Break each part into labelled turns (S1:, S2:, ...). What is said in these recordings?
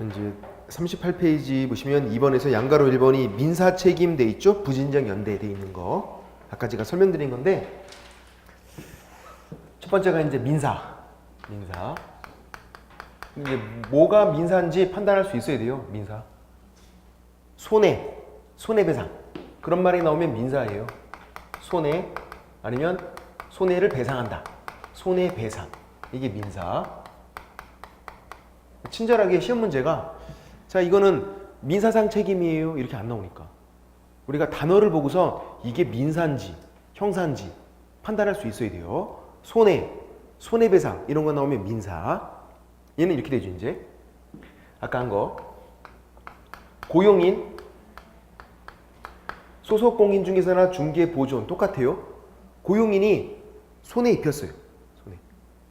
S1: 이제 38페이지 보시면 2번에서 양가로 1번이 민사 책임 돼 있죠? 부진정 연대 돼 있는 거. 아까 제가 설명드린 건데 첫 번째가 이제 민사. 이제 뭐가 민사인지 판단할 수 있어야 돼요. 민사. 손해배상. 그런 말이 나오면 민사예요. 손해 아니면 손해를 배상한다. 손해배상. 이게 민사. 친절하게 시험 문제가 자 이거는 민사상 책임이에요 이렇게 안 나오니까 우리가 단어를 보고서 이게 민사인지 형사인지 판단할 수 있어야 돼요. 손해배상 이런 거 나오면 민사. 얘는 이렇게 되죠. 이제 아까 한 거 고용인 소속공인중개사나 중개보조원 똑같아요. 고용인이 손해 입혔어요.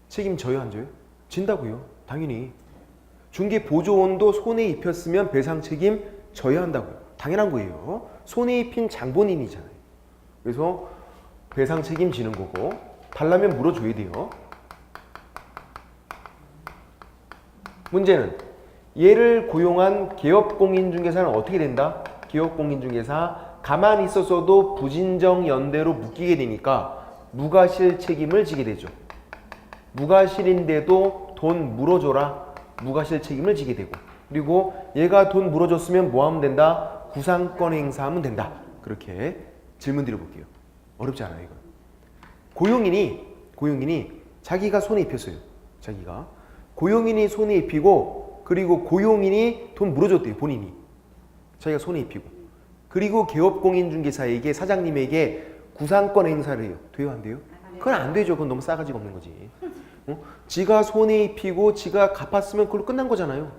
S1: 책임 져요 안 져요? 진다고요. 당연히. 중개보조원도 손해 입혔으면 배상 책임 져야 한다고요. 당연한 거예요. 손해 입힌 장본인이잖아요. 그래서 배상 책임 지는 거고 달라면 물어줘야 돼요. 문제는 얘를 고용한 개업공인중개사는 어떻게 된다? 개업공인중개사 가만히 있었어도 부진정 연대로 묶이게 되니까 무과실 책임을 지게 되죠. 무과실인데도 돈 물어줘라. 무과실 책임을 지게 되고 그리고 얘가 돈 물어줬으면 뭐 하면 된다? 구상권 행사하면 된다. 그렇게 질문 드려볼게요. 어렵지 않아요 이건. 고용인이 자기가 손해 입혔어요. 고용인이 손해 입히고 그리고 고용인이 돈 물어줬대요. 본인이. 자기가 손해 입히고 그리고 개업공인중개사에게 사장님에게 구상권 행사를 해요. 돼요 안 돼요? 그건 안 되죠. 그건 너무 싸가지가 없는 거지. 지가 손해 입히고 지가 갚았으면 그걸로 끝난 거잖아요.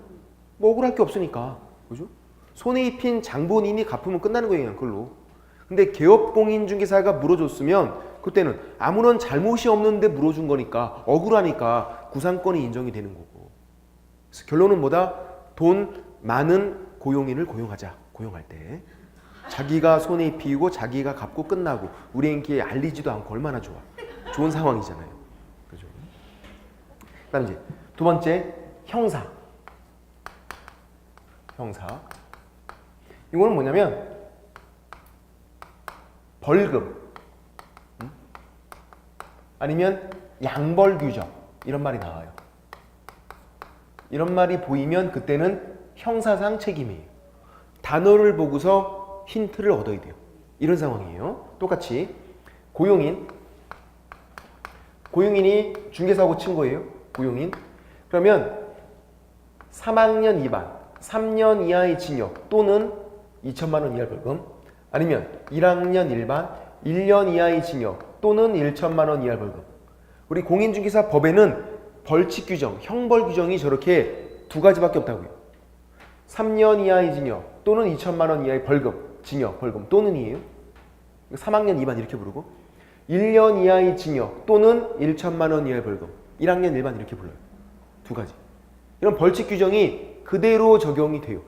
S1: 뭐 억울할 게 없으니까. 그죠? 손해 입힌 장본인이 갚으면 끝나는 거예요. 그걸로. 근데 개업공인중개사가 물어줬으면 그때는 아무런 잘못이 없는데 물어준 거니까 억울하니까 구상권이 인정이 되는 거고. 그래서 결론은 뭐다? 돈 많은 고용인을 고용할 때 자기가 손해 입히고 자기가 갚고 끝나고 우리에게 알리지도 않고 얼마나 좋아. 좋은 상황이잖아요. 그죠? 그다음 이제 두 번째 형사. 이거는 뭐냐면 벌금 아니면 양벌 규정 이런 말이 나와요. 이런 말이 보이면 그때는 형사상 책임이에요. 단어를 보고서 힌트를 얻어야 돼요. 이런 상황이에요. 똑같이 고용인이 중개사고 친 거예요. 고용인. 그러면 3학년 2반 3년 이하의 징역 또는 2천만 원 이하의 벌금 아니면 1학년 1반 1년 이하의 징역 또는 1천만 원 이하의 벌금. 우리 공인중개사 법에는 벌칙 규정, 형벌 규정이 저렇게 두 가지밖에 없다고요. 3년 이하의 징역 또는 2천만 원 이하의 벌금, 징역, 벌금 또는이에요. 3학년 2반 이렇게 부르고 1년 이하의 징역 또는 1천만 원 이하의 벌금, 1학년 1반 이렇게 불러요. 두 가지. 이런 벌칙 규정이 그대로 적용이 돼요.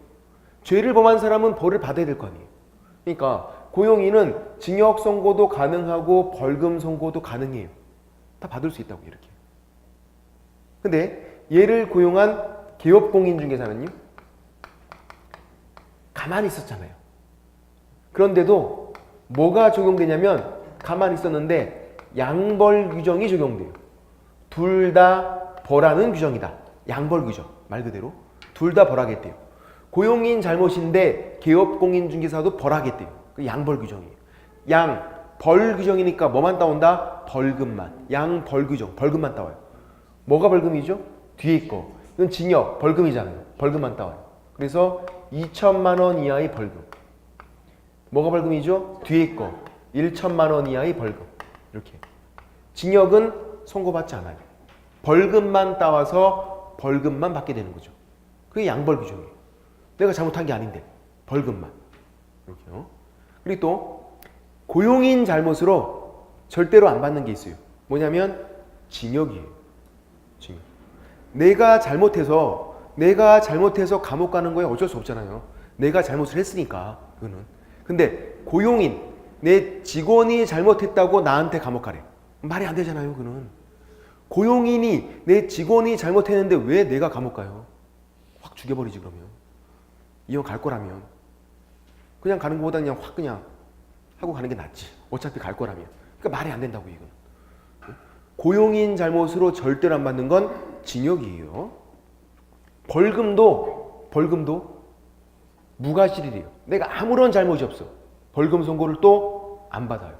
S1: 죄를 범한 사람은 벌을 받아야 될 거 아니에요. 그러니까 고용인은 징역 선고도 가능하고 벌금 선고도 가능해요. 다 받을 수 있다고 이렇게. 근데 얘를 고용한 개업공인중개사는요. 가만히 있었잖아요. 그런데도 뭐가 적용되냐면 가만히 있었는데 양벌 규정이 적용돼요. 둘 다 벌하는 규정이다. 양벌 규정 말 그대로 둘 다 벌하겠대요. 고용인 잘못인데 개업공인중개사도 벌하겠대요. 그 양벌 규정이에요. 양벌 규정이니까 뭐만 따온다? 벌금만. 양벌 규정 벌금만 따와요. 뭐가 벌금이죠? 뒤에 거. 이건 징역 벌금이잖아요. 벌금만 따와요. 그래서 2천만 원 이하의 벌금. 뭐가 벌금이죠? 뒤에 거. 1천만 원 이하의 벌금. 이렇게. 징역은 선고받지 않아요. 벌금만 따와서 벌금만 받게 되는 거죠. 그게 양벌 규정이에요. 내가 잘못한 게 아닌데 벌금만. 이렇게요. 그리고 또 고용인 잘못으로 절대로 안 받는 게 있어요. 뭐냐면 징역이에요. 징역. 내가 잘못해서 감옥 가는 거에 어쩔 수 없잖아요. 내가 잘못을 했으니까 그거는. 근데 고용인 내 직원이 잘못했다고 나한테 감옥 가래. 말이 안 되잖아요. 그거는. 고용인이 내 직원이 잘못했는데 왜 내가 감옥 가요? 확 죽여버리지 그러면. 이왕 갈 거라면. 그냥 가는 것보다 그냥 확 그냥 하고 가는 게 낫지. 어차피 갈 거라면. 그러니까 말이 안 된다고 이건. 고용인 잘못으로 절대로 안 받는 건 징역이에요. 벌금도 무과실이래요. 내가 아무런 잘못이 없어. 벌금 선고를 또 안 받아요.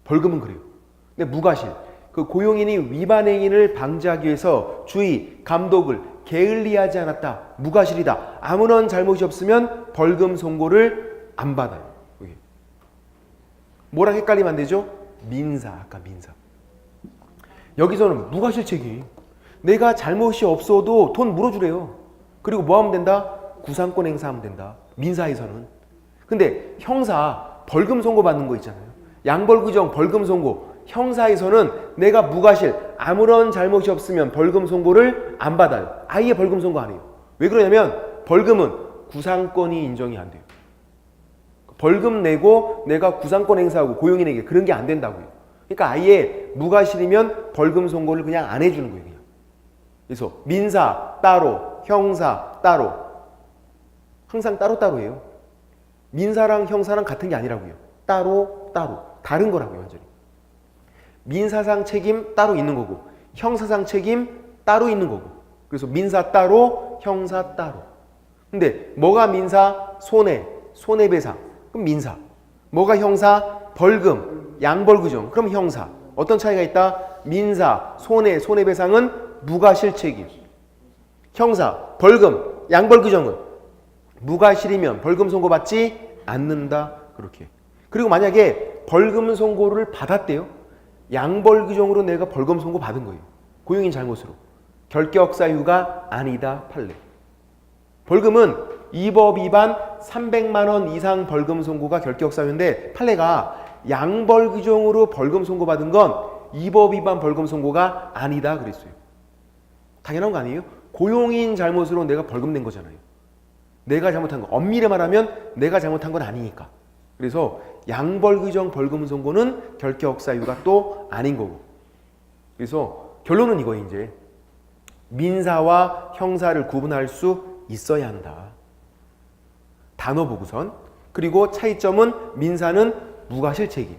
S1: 벌금은 그래요. 근데 무과실. 그 고용인이 위반 행위를 방지하기 위해서 주의, 감독을 게을리하지 않았다. 무과실이다. 아무런 잘못이 없으면 벌금 선고를 안 받아요. 뭐랑 헷갈리면 안 되죠? 민사, 아까 민사. 여기서는 무과실 책임. 내가 잘못이 없어도 돈 물어주래요. 그리고 뭐 하면 된다? 구상권 행사하면 된다. 민사에서는. 근데 형사, 벌금 선고 받는 거 있잖아요. 양벌 규정, 벌금 선고. 형사에서는 내가 무과실, 아무런 잘못이 없으면 벌금 선고를 안 받아요. 아예 벌금 선고 안 해요. 왜 그러냐면 벌금은 구상권이 인정이 안 돼요. 벌금 내고 내가 구상권 행사하고 고용인에게 그런 게 안 된다고요. 그러니까 아예 무과실이면 벌금 선고를 그냥 안 해주는 거예요. 그냥. 그래서 민사 따로, 형사 따로. 항상 따로따로예요. 민사랑 형사랑 같은 게 아니라고요. 따로 다른 거라고요. 완전히. 민사상 책임 따로 있는 거고 형사상 책임 따로 있는 거고. 그래서 민사 따로, 형사 따로. 근데 뭐가 민사? 손해배상. 그럼 민사. 뭐가 형사? 벌금, 양벌규정. 그럼 형사. 어떤 차이가 있다? 민사, 손해배상은 무과실 책임. 형사, 벌금, 양벌규정은 무과실이면 벌금 선고받지 않는다. 그렇게. 그리고 만약에 벌금 선고를 받았대요. 양벌규정으로 내가 벌금 선고 받은 거예요. 고용인 잘못으로. 결격 사유가 아니다. 판례. 벌금은 이 법 위반 300만 원 이상 벌금 선고가 결격 사유인데 판례가 양벌규정으로 벌금 선고 받은 건 이 법 위반 벌금 선고가 아니다 그랬어요. 당연한 거 아니에요? 고용인 잘못으로 내가 벌금 낸 거잖아요. 내가 잘못한 거. 엄밀히 말하면 내가 잘못한 건 아니니까. 그래서 양벌규정 벌금 선고는 결격 사유가 또 아닌 거고. 그래서 결론은 이거예요. 이제 민사와 형사를 구분할 수 있어야 한다. 단어 보고선. 그리고 차이점은 민사는 무과실 책임.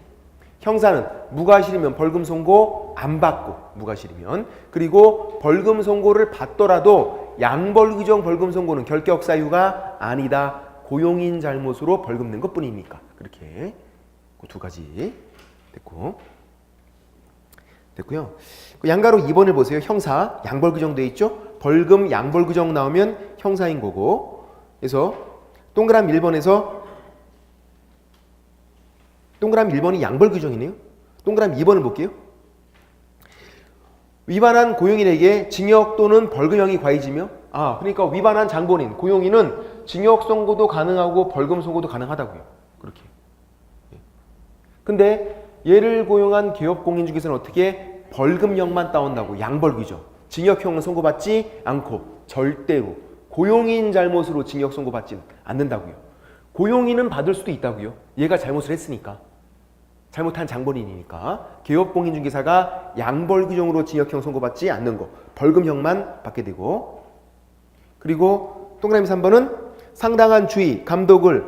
S1: 형사는 무과실이면 벌금 선고 안 받고 무과실이면. 그리고 벌금 선고를 받더라도 양벌규정 벌금 선고는 결격 사유가 아니다. 고용인 잘못으로 벌금 낸 것뿐이니까. 그렇게 그 두 가지 됐고요. 양가로 2번을 보세요. 형사 양벌규정 돼 있죠. 벌금 양벌규정 나오면 형사인 거고. 그래서 동그라미 1번에서 동그라미 1번이 양벌규정이네요. 동그라미 2번을 볼게요. 위반한 고용인에게 징역 또는 벌금형이 가해지며 그러니까 위반한 장본인, 고용인은 징역 선고도 가능하고 벌금 선고도 가능하다고요. 그렇게. 근데 얘를 고용한 기업공인 중에서는 어떻게 벌금형만 따온다고. 양벌규정. 징역형은 선고받지 않고 절대로 고용인 잘못으로 징역 선고받지는 않는다고요. 고용인은 받을 수도 있다고요. 얘가 잘못을 했으니까. 잘못한 장본인이니까. 기업공인중개사가 양벌규정으로 징역형 선고받지 않는 거. 벌금형만 받게 되고. 그리고 동그라미 3번은 상당한 주의, 감독을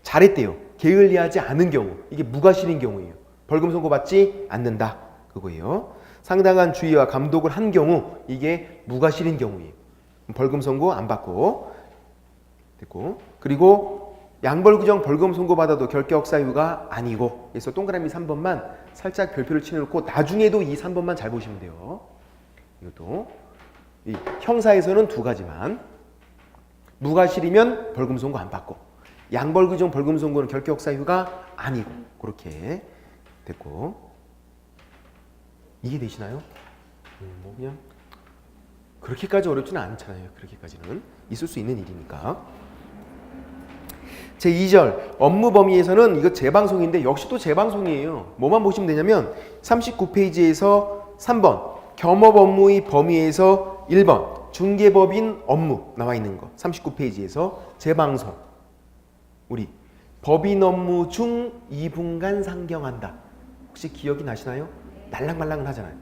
S1: 잘했대요. 게을리하지 않은 경우. 이게 무과실인 경우예요. 벌금 선고받지 않는다. 그거예요. 상당한 주의와 감독을 한 경우 이게 무과실인 경우예요. 벌금 선고 안 받고. 됐고. 그리고 양벌규정 벌금 선고받아도 결격 사유가 아니고. 그래서 동그라미 3번만 살짝 별표를 치놓고 나중에도 이 3번만 잘 보시면 돼요. 이것도 이 형사에서는 두 가지만. 무과실이면 벌금 선고 안 받고, 양벌규정 벌금 선고는 결격 사유가 아니고. 그렇게 됐고. 이해되시나요? 뭐 그냥 그렇게까지 어렵지는 않잖아요. 그렇게까지는 있을 수 있는 일이니까. 제2절 업무 범위에서는 이거 재방송인데 역시 또 재방송이에요. 뭐만 보시면 되냐면 39페이지에서 3번 겸업 업무의 범위에서 1번 중개법인 업무 나와 있는 거 39페이지에서 재방송. 우리 법인 업무 중 2분간 상경한다. 혹시 기억이 나시나요? 날랑말랑은 하잖아요.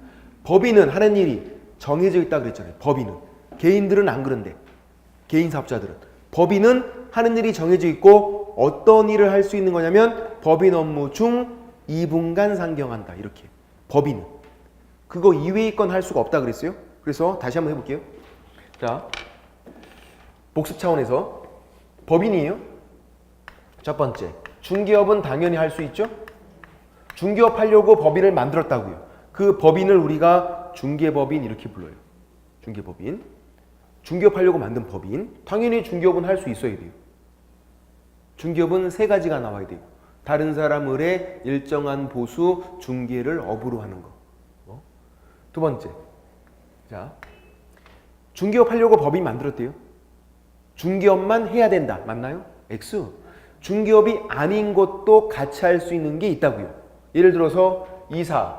S1: 법인은 하는 일이 정해져 있다 그랬잖아요. 법인은 개인들은 안 그런데. 개인 사업자들은. 법인은 하는 일이 정해져 있고 어떤 일을 할 수 있는 거냐면 법인 업무 중 2분간 상경한다. 이렇게. 법인은. 그거 이외의 건 할 수가 없다 그랬어요. 그래서 다시 한번 해볼게요. 자, 복습 차원에서 법인이에요. 첫 번째, 중개업은 당연히 할 수 있죠. 중개업 하려고 법인을 만들었다고요. 그 법인을 우리가 중개법인 이렇게 불러요. 중개법인. 중개업 하려고 만든 법인. 당연히 중개업은 할 수 있어야 돼요. 중개업은 세 가지가 나와야 돼요. 다른 사람 을에 일정한 보수 중개를 업으로 하는 거. 두 번째, 자, 중개업 하려고 법인 만들었대요. 중개업만 해야 된다. 맞나요? X. 중개업이 아닌 것도 같이 할 수 있는 게 있다고요. 예를 들어서 이사,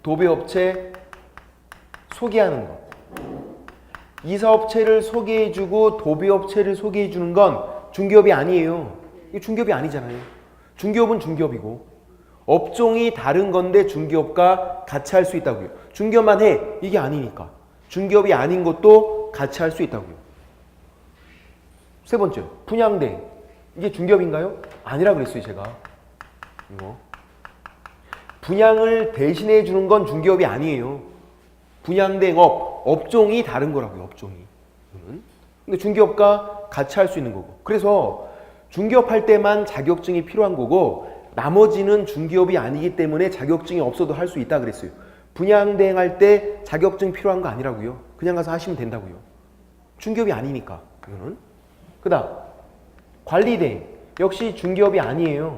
S1: 도배업체 소개하는 것. 이사업체를 소개해주고 도배업체를 소개해주는 건 중개업이 아니에요. 이게 중개업이 아니잖아요. 중개업은 중개업이고 업종이 다른 건데 중개업과 같이 할 수 있다고요. 중개업만 해. 이게 아니니까. 중개업이 아닌 것도 같이 할 수 있다고요. 세 번째, 분양대. 이게 중개업인가요? 아니라 그랬어요, 제가. 이거. 분양을 대신해 주는 건 중개업이 아니에요. 분양대행업, 업종이 다른 거라고요, 업종이. 근데 중개업과 같이 할 수 있는 거고. 그래서 중개업 할 때만 자격증이 필요한 거고 나머지는 중개업이 아니기 때문에 자격증이 없어도 할 수 있다 그랬어요. 분양대행 할 때 자격증 필요한 거 아니라고요. 그냥 가서 하시면 된다고요. 중개업이 아니니까. 이거는. 그다음 관리대행. 역시 중개업이 아니에요.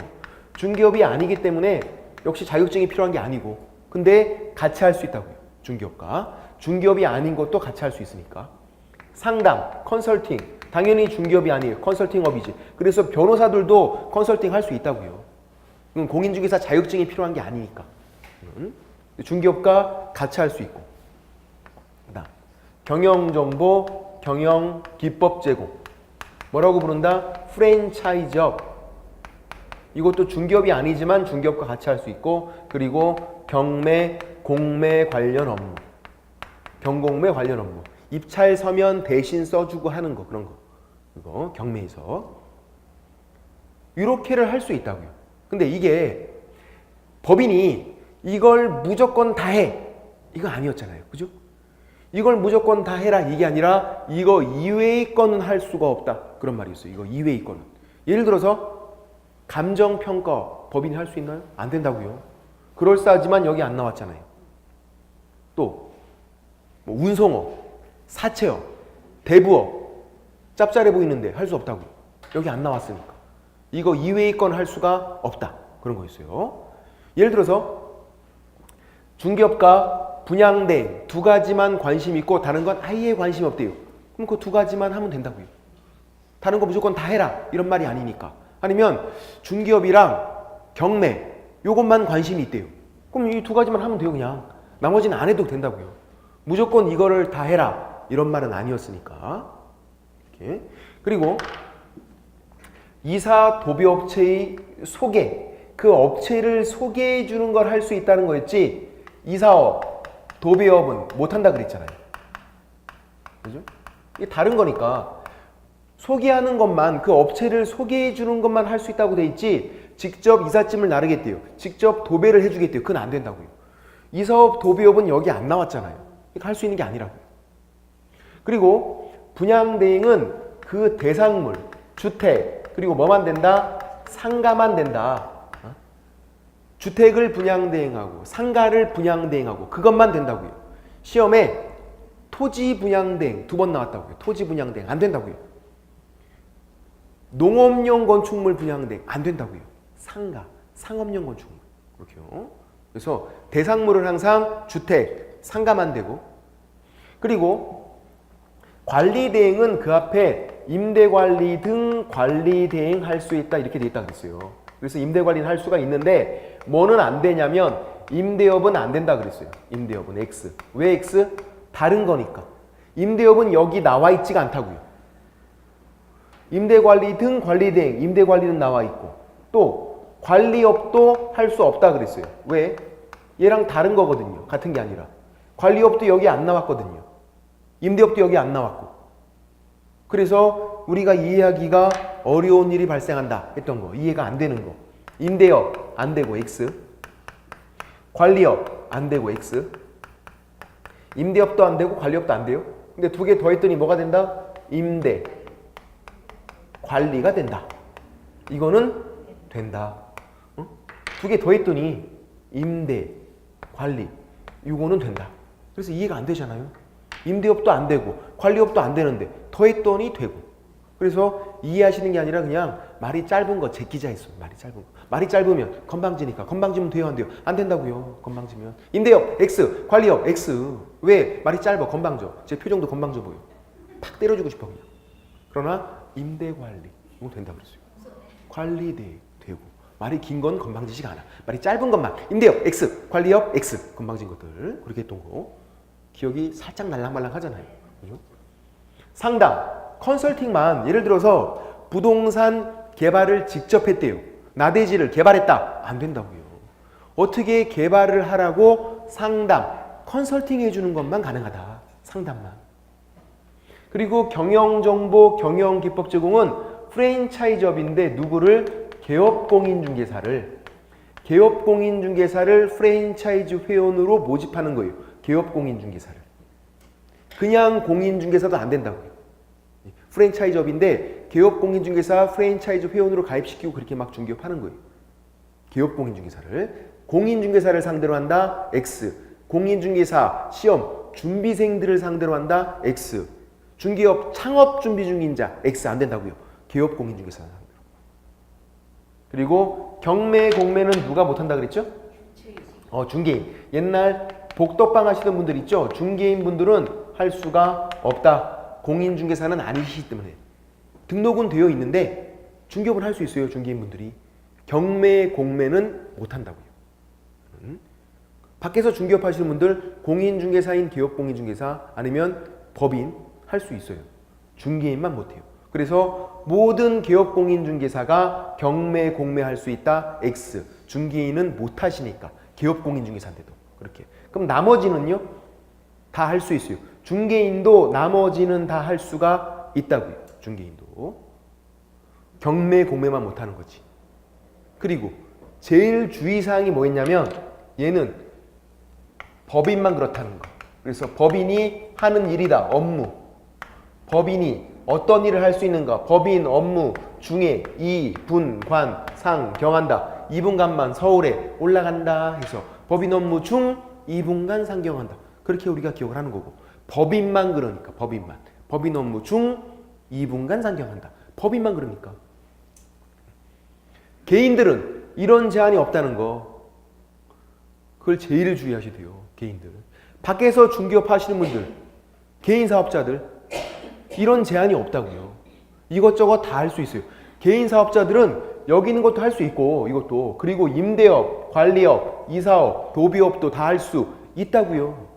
S1: 중개업이 아니기 때문에 역시 자격증이 필요한 게 아니고 근데 같이 할 수 있다고요. 중개업과. 중개업이 아닌 것도 같이 할 수 있으니까. 상담, 컨설팅. 당연히 중개업이 아니에요. 컨설팅업이지. 그래서 변호사들도 컨설팅 할 수 있다고요. 공인중개사 자격증이 필요한 게 아니니까. 중개업과 같이 할 수 있고. 그다음 경영정보, 경영기법 제공. 뭐라고 부른다? 프랜차이즈업. 이것도 중개업이 아니지만 중개업과 같이 할 수 있고 그리고 경매, 공매 관련 업무. 경공매 관련 업무. 입찰 서면 대신 써주고 하는 거 그런 거. 이거 경매에서. 이렇게를 할 수 있다고요. 근데 이게 법인이 이걸 무조건 다 해. 이거 아니었잖아요. 그죠? 이걸 무조건 다 해라. 이게 아니라 이거 이외의 거는 할 수가 없다. 그런 말이 있어요. 이거 이외의 거는. 예를 들어서 감정평가 법인이 할 수 있나요? 안 된다고요. 그럴싸하지만 여기 안 나왔잖아요. 또 뭐 운송업, 사채업, 대부업 짭짤해 보이는데 할 수 없다고요. 여기 안 나왔으니까. 이거 이외의 건 할 수가 없다. 그런 거였어요. 예를 들어서 중개업과 분양대 두 가지만 관심 있고 다른 건 아예 관심이 없대요. 그럼 그 두 가지만 하면 된다고요. 다른 거 무조건 다 해라. 이런 말이 아니니까. 아니면 중개업이랑 경매 요것만 관심이 있대요. 그럼 이 두 가지만 하면 돼요. 그냥. 나머지는 안 해도 된다고요. 무조건 이거를 다 해라. 이런 말은 아니었으니까. 이렇게. 그리고 이사 도배업체의 소개. 그 업체를 소개해 주는 걸 할 수 있다는 거였지 이사업, 도배업은 못한다 그랬잖아요. 그죠? 이게 다른 거니까 소개하는 것만 그 업체를 소개해 주는 것만 할 수 있다고 돼 있지 직접 이삿짐을 나르겠대요. 직접 도배를 해주겠대요. 그건 안 된다고요. 이사업, 도배업은 여기 안 나왔잖아요. 할 수 있는 게 아니라고요. 그리고 분양대행은 그 대상물, 주택 그리고 뭐만 된다? 상가만 된다. 주택을 분양대행하고 상가를 분양대행하고 그것만 된다고요. 시험에 토지 분양대행 두 번 나왔다고요. 토지 분양대행 안 된다고요. 농업용 건축물 분양대행 안 된다고요. 상가, 상업용 건축물 그렇게요. 그래서 대상물은 항상 주택, 상가만 되고 그리고 관리대행은 그 앞에 임대관리 등 관리대행 할 수 있다 이렇게 돼 있다 그랬어요. 그래서 임대관리는 할 수가 있는데 뭐는 안 되냐면 임대업은 안 된다 그랬어요. 임대업은 X. 왜 X? 다른 거니까. 임대업은 여기 나와 있지가 않다고요. 임대관리 등 관리대행, 임대관리는 나와 있고 또 관리업도 할 수 없다 그랬어요. 왜? 얘랑 다른 거거든요. 같은 게 아니라. 관리업도 여기 안 나왔거든요. 임대업도 여기 안 나왔고. 그래서 우리가 이해하기가 어려운 일이 발생한다 했던 거, 이해가 안 되는 거. 임대업 안 되고 X, 관리업 안 되고 X, 임대업도 안 되고 관리업도 안 돼요. 근데 두 개 더했더니 뭐가 된다? 임대, 관리가 된다. 이거는 된다. 두 개 더했더니 임대, 관리, 이거는 된다. 그래서 이해가 안 되잖아요. 임대업도 안 되고 관리업도 안 되는데 더했더니 되고. 그래서 이해하시는 게 아니라 그냥 말이 짧은 거 제끼자 했어요. 말이 짧은 거. 말이 짧으면 건방지니까. 건방지면 돼요, 안 돼요? 안 된다고요. 건방지면. 임대업 X, 관리업 X. 왜? 말이 짧아, 건방져. 제 표정도 건방져 보여. 팍 때려주고 싶어 그냥. 그러나 임대 관리 이거 된다 그랬어요. 관리돼 되고. 말이 긴 건 건방지지가 않아. 말이 짧은 것만 임대업 X, 관리업 X. 건방진 것들 그렇게 했던 거 기억이 살짝 날랑말랑 하잖아요. 그죠? 상담, 컨설팅만 예를 들어서 부동산 개발을 직접 했대요. 나대지를 개발했다. 안 된다고요. 어떻게 개발을 하라고 상담, 컨설팅 해주는 것만 가능하다. 상담만. 그리고 경영정보, 경영기법 제공은 프랜차이즈업인데 누구를? 개업공인중개사를 프랜차이즈 회원으로 모집하는 거예요. 개업공인중개사를. 그냥 공인중개사도 안 된다고요. 프랜차이즈업인데 개업공인중개사 프랜차이즈 회원으로 가입시키고 그렇게 막 중개업하는 거예요. 개업공인중개사를. 공인중개사를 상대로 한다. X. 공인중개사 시험 준비생들을 상대로 한다. X. 중개업 창업 준비 중인 자 X 안 된다고요. 개업공인중개사 상대로. 그리고 경매, 공매는 누가 못한다 그랬죠? 중개인. 옛날 복덕방 하시던 분들 있죠? 중개인 분들은 할 수가 없다. 공인중개사는 아니시기 때문에. 등록은 되어 있는데 중개업을 할 수 있어요. 중개인 분들이. 경매, 공매는 못한다고요. 밖에서 중개업 하시는 분들 공인중개사인 개업공인중개사 아니면 법인 할 수 있어요. 중개인만 못해요. 그래서 모든 개업공인중개사가 경매, 공매 할 수 있다. X. 중개인은 못하시니까. 개업공인중개사인데도 그렇게. 그럼 나머지는요? 다 할 수 있어요. 중개인도 나머지는 다 할 수가 있다고요. 중개인도. 경매, 공매만 못하는 거지. 그리고 제일 주의사항이 뭐였냐면 얘는 법인만 그렇다는 거. 그래서 법인이 하는 일이다. 업무. 법인이 어떤 일을 할 수 있는가? 법인 업무 중에 이, 분, 관, 상, 경한다. 2분간만 서울에 올라간다 해서 법인 업무 중 2분간 상경한다. 그렇게 우리가 기억을 하는 거고. 법인만 그러니까 법인만. 법인 업무 중 2분간 상경한다. 법인만 그러니까. 개인들은 이런 제한이 없다는 거. 그걸 제일 주의하셔야 돼요. 개인들. 밖에서 중개업 하시는 분들, 개인 사업자들 이런 제한이 없다고요. 이것저것 다 할 수 있어요. 개인 사업자들은 여기 있는 것도 할 수 있고 이것도. 그리고 임대업, 관리업, 이사업, 도비업도 다 할 수 있다고요.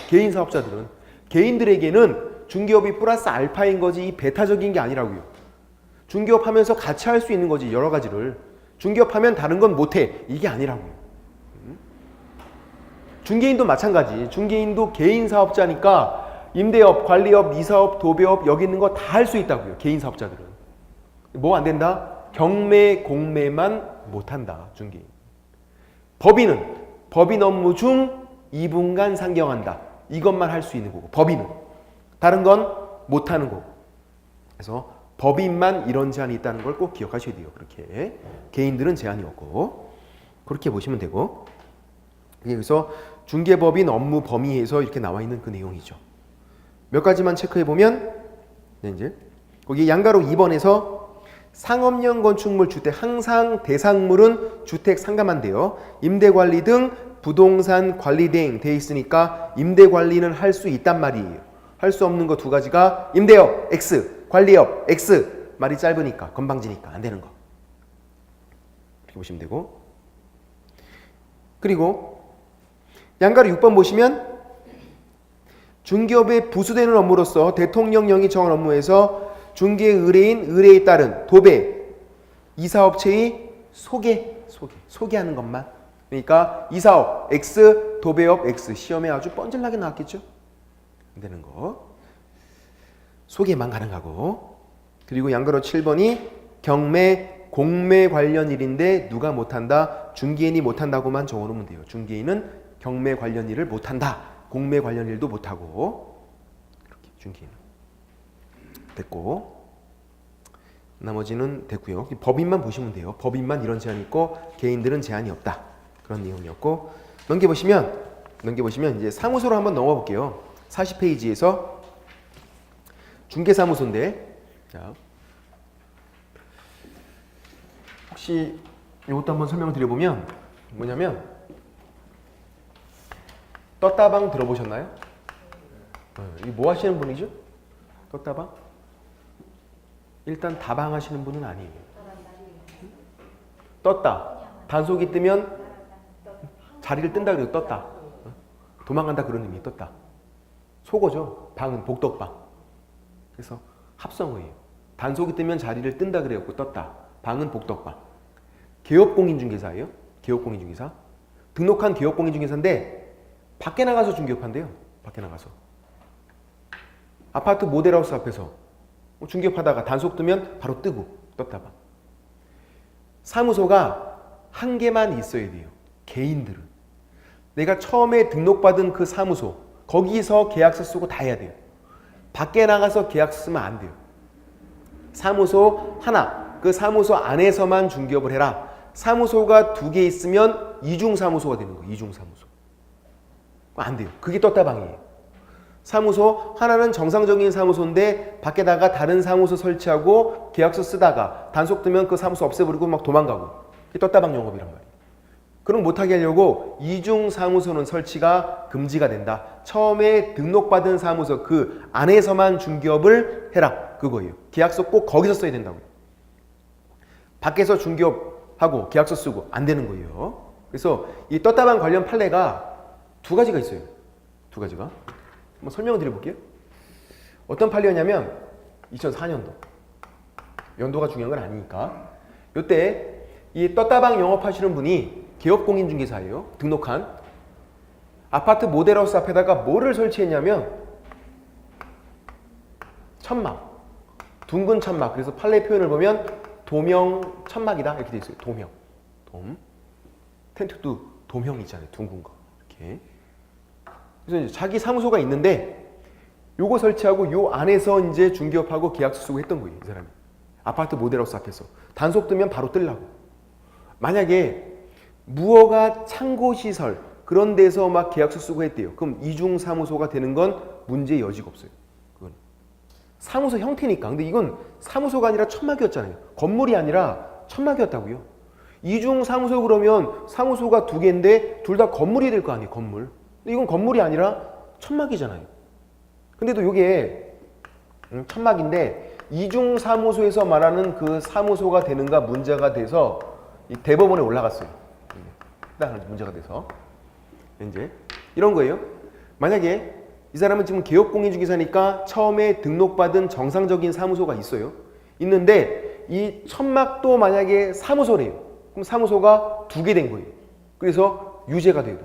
S1: 개인 사업자들은. 개인들에게는 중개업이 플러스 알파인 거지 이 베타적인 게 아니라고요. 중개업 하면서 같이 할 수 있는 거지 여러 가지를. 중개업 하면 다른 건 못해 이게 아니라고요. 중개인도 마찬가지. 중개인도 개인 사업자니까 임대업, 관리업, 이사업, 도배업 여기 있는 거 다 할 수 있다고요. 개인 사업자들은. 뭐 안 된다? 경매, 공매만 못한다. 중개인. 법인은 법인 업무 중 2분간 상경한다. 이것만 할 수 있는 거고. 법인은. 다른 건 못하는 거고. 그래서 법인만 이런 제한이 있다는 걸 꼭 기억하셔야 돼요. 그렇게. 개인들은 제한이 없고. 그렇게 보시면 되고. 그래서 중개법인 업무 범위에서 이렇게 나와 있는 그 내용이죠. 몇 가지만 체크해 보면 이제 거기 양가로 2번에서 상업용 건축물 주택 항상 대상물은 주택 상가만돼요. 임대관리 등 부동산 관리 등 돼 있으니까 임대관리는 할 수 있단 말이에요. 할 수 없는 거 두 가지가 임대업 X, 관리업 X. 말이 짧으니까 건방지니까 안 되는 거. 이렇게 보시면 되고. 그리고 양가로 6번 보시면 중개업에 부수되는 업무로서 대통령령이 정한 업무에서 중개 의뢰인, 의뢰에 따른 도배, 이사업체의 소개하는 것만. 그러니까 이사업 X, 도배업 X. 시험에 아주 뻔질나게 나왔겠죠. 안 되는 거. 소개만 가능하고. 그리고 양가로 7번이 경매, 공매 관련 일인데 누가 못한다? 중개인이 못한다고만 적어놓으면 돼요. 중개인은 경매 관련 일을 못한다. 공매 관련 일도 못하고. 이렇게 중개인은. 됐고. 나머지는 됐고요. 법인만 보시면 돼요. 법인만 이런 제한이 있고 개인들은 제한이 없다. 그런 내용이었고. 넘겨보시면 이제 사무소로 한번 넘어가 볼게요. 40페이지에서 중개사무소인데, 자, 혹시 이것도 한번 설명을 드려보면 뭐냐면 떴다방 들어보셨나요? 이 뭐 하시는 분이죠? 떴다방? 일단 다방 하시는 분은 아니에요. 떴다. 단속이 뜨면 자리를 뜬다 그래도 떴다. 도망간다 그런 의미 떴다. 속어죠. 방은 복덕방. 그래서 합성어예요. 단속이 뜨면 자리를 뜬다 그래갖고 떴다. 방은 복덕방. 개업공인중개사예요. 개업공인중개사. 등록한 개업공인중개사인데 밖에 나가서 중개업한대요. 밖에 나가서. 아파트 모델하우스 앞에서 중개업하다가 단속 뜨면 바로 뜨고 떴다 봐. 사무소가 한 개만 있어야 돼요. 개인들은. 내가 처음에 등록받은 그 사무소 거기서 계약서 쓰고 다 해야 돼요. 밖에 나가서 계약서 쓰면 안 돼요. 사무소 하나, 그 사무소 안에서만 중개업을 해라. 사무소가 2개 있으면 이중사무소가 되는 거예요. 이중사무소. 안 돼요. 그게 떴다방이에요. 사무소 하나는 정상적인 사무소인데 밖에다가 다른 사무소 설치하고 계약서 쓰다가 단속 뜨면 그 사무소 없애버리고 막 도망가고. 그게 떴다방 영업이란 말이에요. 그럼 못하게 하려고 이중사무소는 설치가 금지가 된다. 처음에 등록받은 사무소 그 안에서만 중개업을 해라. 그거예요. 계약서 꼭 거기서 써야 된다고요. 밖에서 중개업하고 계약서 쓰고 안 되는 거예요. 그래서 이 떴다방 관련 판례가 2가지가 있어요. 2가지가. 한번 설명을 드려볼게요. 어떤 판례였냐면 2004년도. 연도가 중요한 건 아니니까. 이때 이 떴다방 영업하시는 분이 개업공인중개사예요. 등록한. 아파트 모델하우스 앞에다가 뭐를 설치했냐면 천막. 둥근 천막. 그래서 판례 표현을 보면 도명 천막이다. 이렇게 돼 있어요. 도명. 돔. 텐트도 도명 있잖아요. 둥근 거. 이렇게. 그래서 이제 자기 사무소가 있는데 요거 설치하고 요 안에서 이제 중개업하고 계약서 쓰고 했던 거예요. 이 사람이. 아파트 모델하우스 앞에서. 단속 뜨면 바로 뜨려고. 만약에 무허가 창고시설 그런 데서 막 계약서 쓰고 했대요. 그럼 이중사무소가 되는 건 문제의 여지가 없어요. 그건 사무소 형태니까. 근데 이건 사무소가 아니라 천막이었잖아요. 건물이 아니라 천막이었다고요. 이중사무소 그러면 사무소가 2개인데 둘 다 건물이 될 거 아니에요. 건물. 근데 이건 건물이 아니라 천막이잖아요. 근데도 이게 천막인데 이중사무소에서 말하는 그 사무소가 되는가 문제가 돼서 이 대법원에 올라갔어요. 문제가 돼서 이제 이런 거예요. 만약에 이 사람은 지금 개업공인중개사니까 처음에 등록받은 정상적인 사무소가 있어요. 있는데 이 천막도 만약에 사무소래요. 그럼 사무소가 2개 된 거예요. 그래서 유죄가 돼요.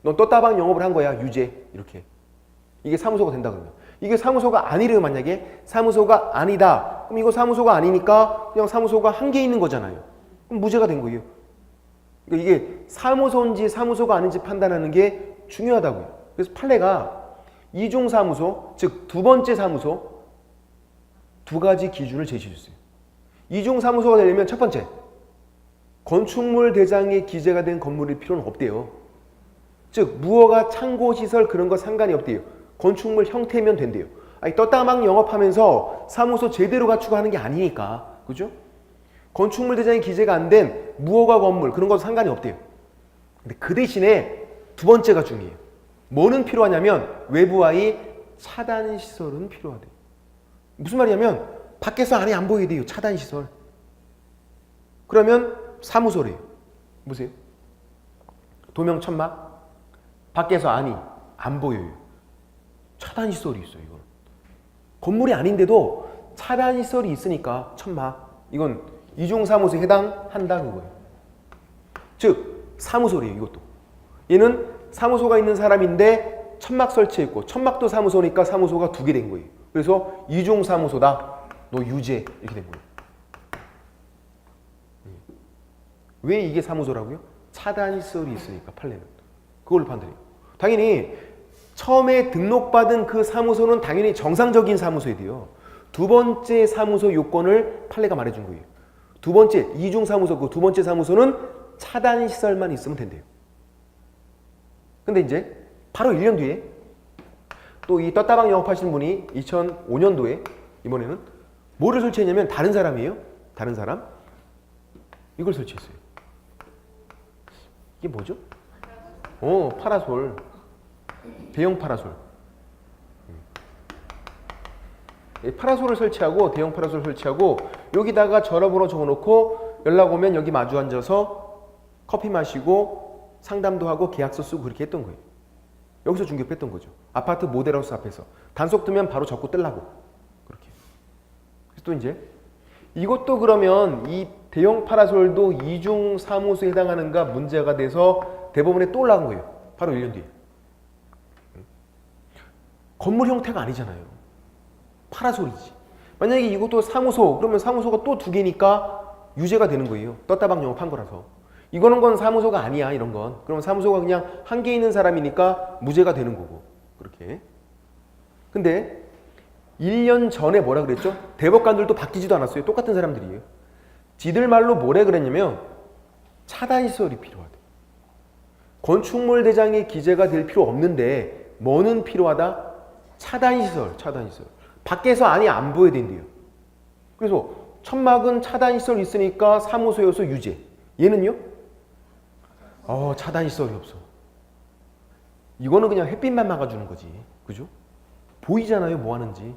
S1: 넌 떴다방 영업을 한 거야. 유죄. 이렇게. 이게 사무소가 된다 그러면. 이게 사무소가 아니래요. 만약에 사무소가 아니다. 그럼 이거 사무소가 아니니까 그냥 사무소가 한 개 있는 거잖아요. 그럼 무죄가 된 거예요. 그러니까 이게 사무소인지 사무소가 아닌지 판단하는 게 중요하다고요. 그래서 판례가 이중사무소, 즉 2번째 사무소 2가지 기준을 제시했어요. 이중사무소가 되려면 첫 번째, 건축물 대장에 기재가 된 건물일 필요는 없대요. 즉 무허가 창고시설 그런 거 상관이 없대요. 건축물 형태면 된대요. 아니 떴다방 영업하면서 사무소 제대로 갖추고 하는 게 아니니까. 그죠? 건축물 대장에 기재가 안 된 무허가 건물 그런 거 상관이 없대요. 근데 그 대신에 2번째가 중요해요. 뭐는 필요하냐면 외부와의 차단시설은 필요하대요. 무슨 말이냐면 밖에서 안에 안 보여야 돼요. 차단시설. 그러면 사무소래요. 보세요. 도명 천막. 밖에서 안이 안 보여요. 차단시설이 있어요. 이건. 건물이 아닌데도 차단시설이 있으니까 천막. 이건 이중사무소에 해당한다 그거예요. 즉 사무소래요. 이것도. 얘는 사무소가 있는 사람인데 천막 설치했고 천막도 사무소니까 사무소가 2개 된 거예요. 그래서 이중 사무소다. 너 유죄 이렇게 된 거예요. 왜 이게 사무소라고요? 차단 시설이 있으니까 판례는. 그걸로 판단해요. 당연히 처음에 등록받은 그 사무소는 당연히 정상적인 사무소에 돼요. 두 번째 사무소 요건을 판례가 말해준 거예요. 두 번째 이중 사무소 그 두 번째 사무소는 차단 시설만 있으면 된대요. 근데 이제 바로 1년 뒤에 또 이 떴다방 영업하시는 분이 2005년도에 이번에는 뭐를 설치했냐면 다른 사람이에요. 다른 사람. 이걸 설치했어요. 이게 뭐죠? 파라솔. 대형 파라솔. 파라솔을 설치하고 대형 파라솔 설치하고 여기다가 전화번호 적어놓고 연락 오면 여기 마주 앉아서 커피 마시고 상담도 하고 계약서 쓰고 그렇게 했던 거예요. 여기서 중개했던 거죠. 아파트 모델하우스 앞에서 단속 뜨면 바로 적고 뜰라고 그렇게. 그래서 또 이제 이것도 그러면 이 대형 파라솔도 이중 사무소에 해당하는가 문제가 돼서 대법원에 또 올라간 거예요. 바로 1년 뒤에. 건물 형태가 아니잖아요. 파라솔이지. 만약에 이것도 사무소 그러면 사무소가 또 2개니까 유죄가 되는 거예요. 떴다방 영업한 거라서. 이거는 건 사무소가 아니야 이런 건. 그러면 사무소가 그냥 한 개 있는 사람이니까 무죄가 되는 거고 그렇게. 근데 1년 전에 뭐라 그랬죠? 대법관들도 바뀌지도 않았어요. 똑같은 사람들이에요. 지들 말로 뭐래 그랬냐면 차단시설이 필요하다. 건축물 대장이 기재가 될 필요 없는데 뭐는 필요하다? 차단시설. 밖에서 안이 안 보여야 된대요. 그래서 천막은 차단시설 있으니까 사무소여서 유죄. 얘는요? 차단시설이 없어. 이거는 그냥 햇빛만 막아주는 거지. 그죠? 보이잖아요 뭐 하는지.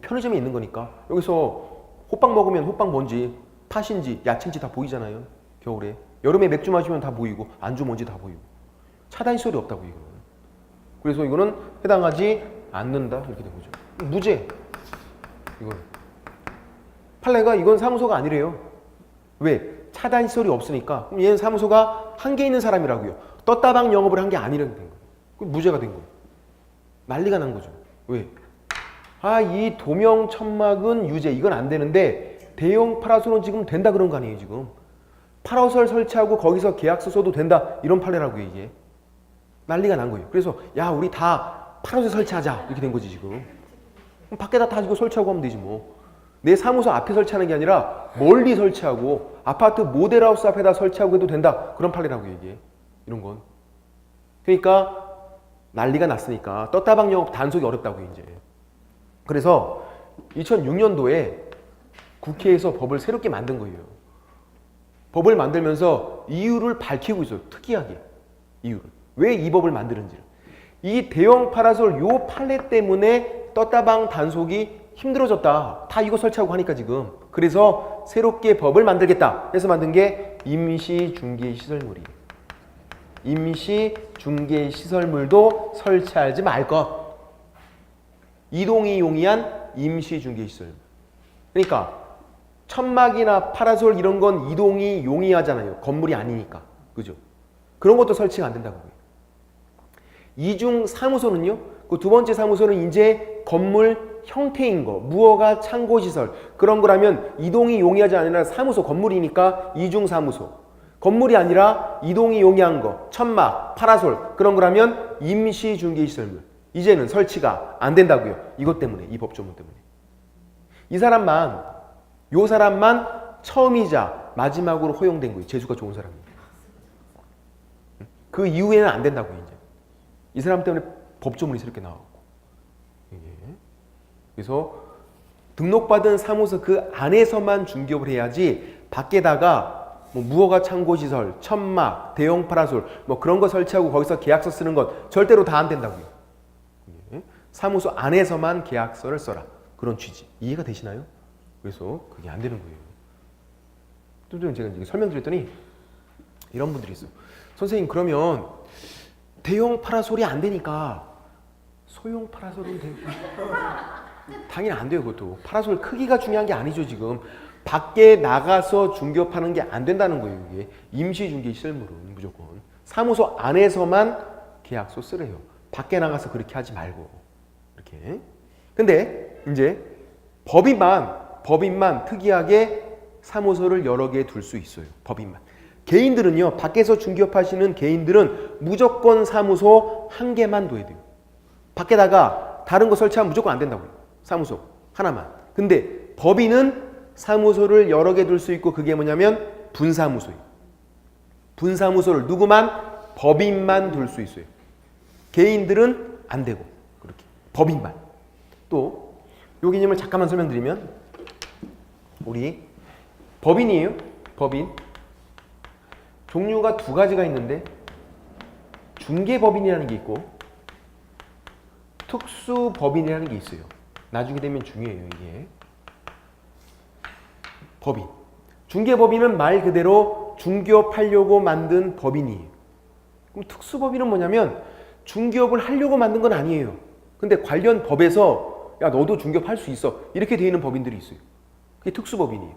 S1: 편의점에 있는 거니까. 여기서 호빵 먹으면 호빵 뭔지 팥인지 야채인지 다 보이잖아요. 겨울에. 여름에 맥주 마시면 다 보이고 안주 뭔지 다 보이고. 차단시설이 없다고 이거는. 그래서 이거는 해당하지 않는다 이렇게 된 거죠. 무죄. 이건 판례가 이건 사무소가 아니래요. 왜? 차단시설이 없으니까. 그럼 얘는 사무소가 한 개 있는 사람이라고요. 떴다방 영업을 한 게 아니라는 거예요. 그럼 무죄가 된 거예요. 난리가 난 거죠. 왜? 이 도명 천막은 유죄. 이건 안 되는데 대형 파라솔은 지금 된다 그런 거 아니에요 지금. 파라솔 설치하고 거기서 계약서 써도 된다 이런 판례라고요 이게. 난리가 난 거예요. 그래서 야 우리 다 파라솔 설치하자 이렇게 된 거지 지금. 그럼 밖에다 다 이거 설치하고 하면 되지 뭐. 내 사무소 앞에 설치하는 게 아니라 멀리 설치하고 아파트 모델하우스 앞에다 설치하고 해도 된다 그런 판례라고요 이게. 이런 건. 그러니까 난리가 났으니까 떴다방 영업 단속이 어렵다고요 이제. 그래서 2006년도에 국회에서 법을 새롭게 만든 거예요. 법을 만들면서 이유를 밝히고 있어요. 특이하게 이유를. 왜 이 법을 만드는지를. 이 대형 파라솔 요 판례 때문에 떴다방 단속이 힘들어졌다. 다 이거 설치하고 하니까 지금. 그래서 새롭게 법을 만들겠다 해서 만든 게 임시중개시설물이에요. 임시중개시설물도 설치하지 말 것. 이동이 용이한 임시중개시설물. 그러니까 천막이나 파라솔 이런 건 이동이 용이하잖아요. 건물이 아니니까. 그죠? 그런 것도 설치가 안 된다고요. 이중 사무소는요. 그 두 번째 사무소는 이제 건물 형태인 거, 무허가 창고시설 그런 거라면 이동이 용이하지 않으나 사무소 건물이니까 이중 사무소. 건물이 아니라 이동이 용이한 거, 천막, 파라솔 그런 거라면 임시중개시설물. 이제는 설치가 안 된다고요. 이것 때문에, 이 법조문 때문에. 요 사람만 처음이자 마지막으로 허용된 거예요. 재주가 좋은 사람이. 그 이후에는 안 된다고요. 이제. 이 사람 때문에 법조문이 이렇게 나왔고. 그래서 등록받은 사무소 그 안에서만 중개업을 해야지 밖에다가 뭐 무허가 창고시설, 천막, 대형 파라솔 뭐 그런 거 설치하고 거기서 계약서 쓰는 것 절대로 다 안 된다고요. 사무소 안에서만 계약서를 써라. 그런 취지. 이해가 되시나요? 그래서 그게 안 되는 거예요. 좀 제가 이제 설명드렸더니 이런 분들이 있어요. 선생님 그러면 대형 파라솔이 안 되니까 소형 파라솔은 되고 당연히 안 돼요. 그것도 파라솔 크기가 중요한 게 아니죠. 지금 밖에 나가서 중개업하는 게 안 된다는 거예요. 이게 임시중개시설물은 무조건 사무소 안에서만 계약서 쓰래요. 밖에 나가서 그렇게 하지 말고 이렇게. 근데 이제 법인만 특이하게 사무소를 여러 개 둘 수 있어요. 법인만. 개인들은요, 밖에서 중개업 하시는 개인들은 무조건 사무소 한 개만 둬야 돼요. 밖에다가 다른 거 설치하면 무조건 안 된다고요. 사무소 하나만. 근데 법인은 사무소를 여러 개 둘 수 있고, 그게 뭐냐면 분사무소예요. 분사무소를 누구만? 법인만 둘 수 있어요. 개인들은 안 되고, 그렇게. 법인만. 또 요 개념을 잠깐만 설명드리면, 우리 법인이에요. 법인. 종류가 두 가지가 있는데, 중개법인이라는 게 있고 특수법인이라는 게 있어요. 나중에 되면 중요해요, 이게. 법인. 중개법인은 말 그대로 중개업하려고 만든 법인이에요. 그럼 특수법인은 뭐냐면 중개업을 하려고 만든 건 아니에요. 근데 관련 법에서 야, 너도 중개업 할 수 있어, 이렇게 되어 있는 법인들이 있어요. 그게 특수법인이에요.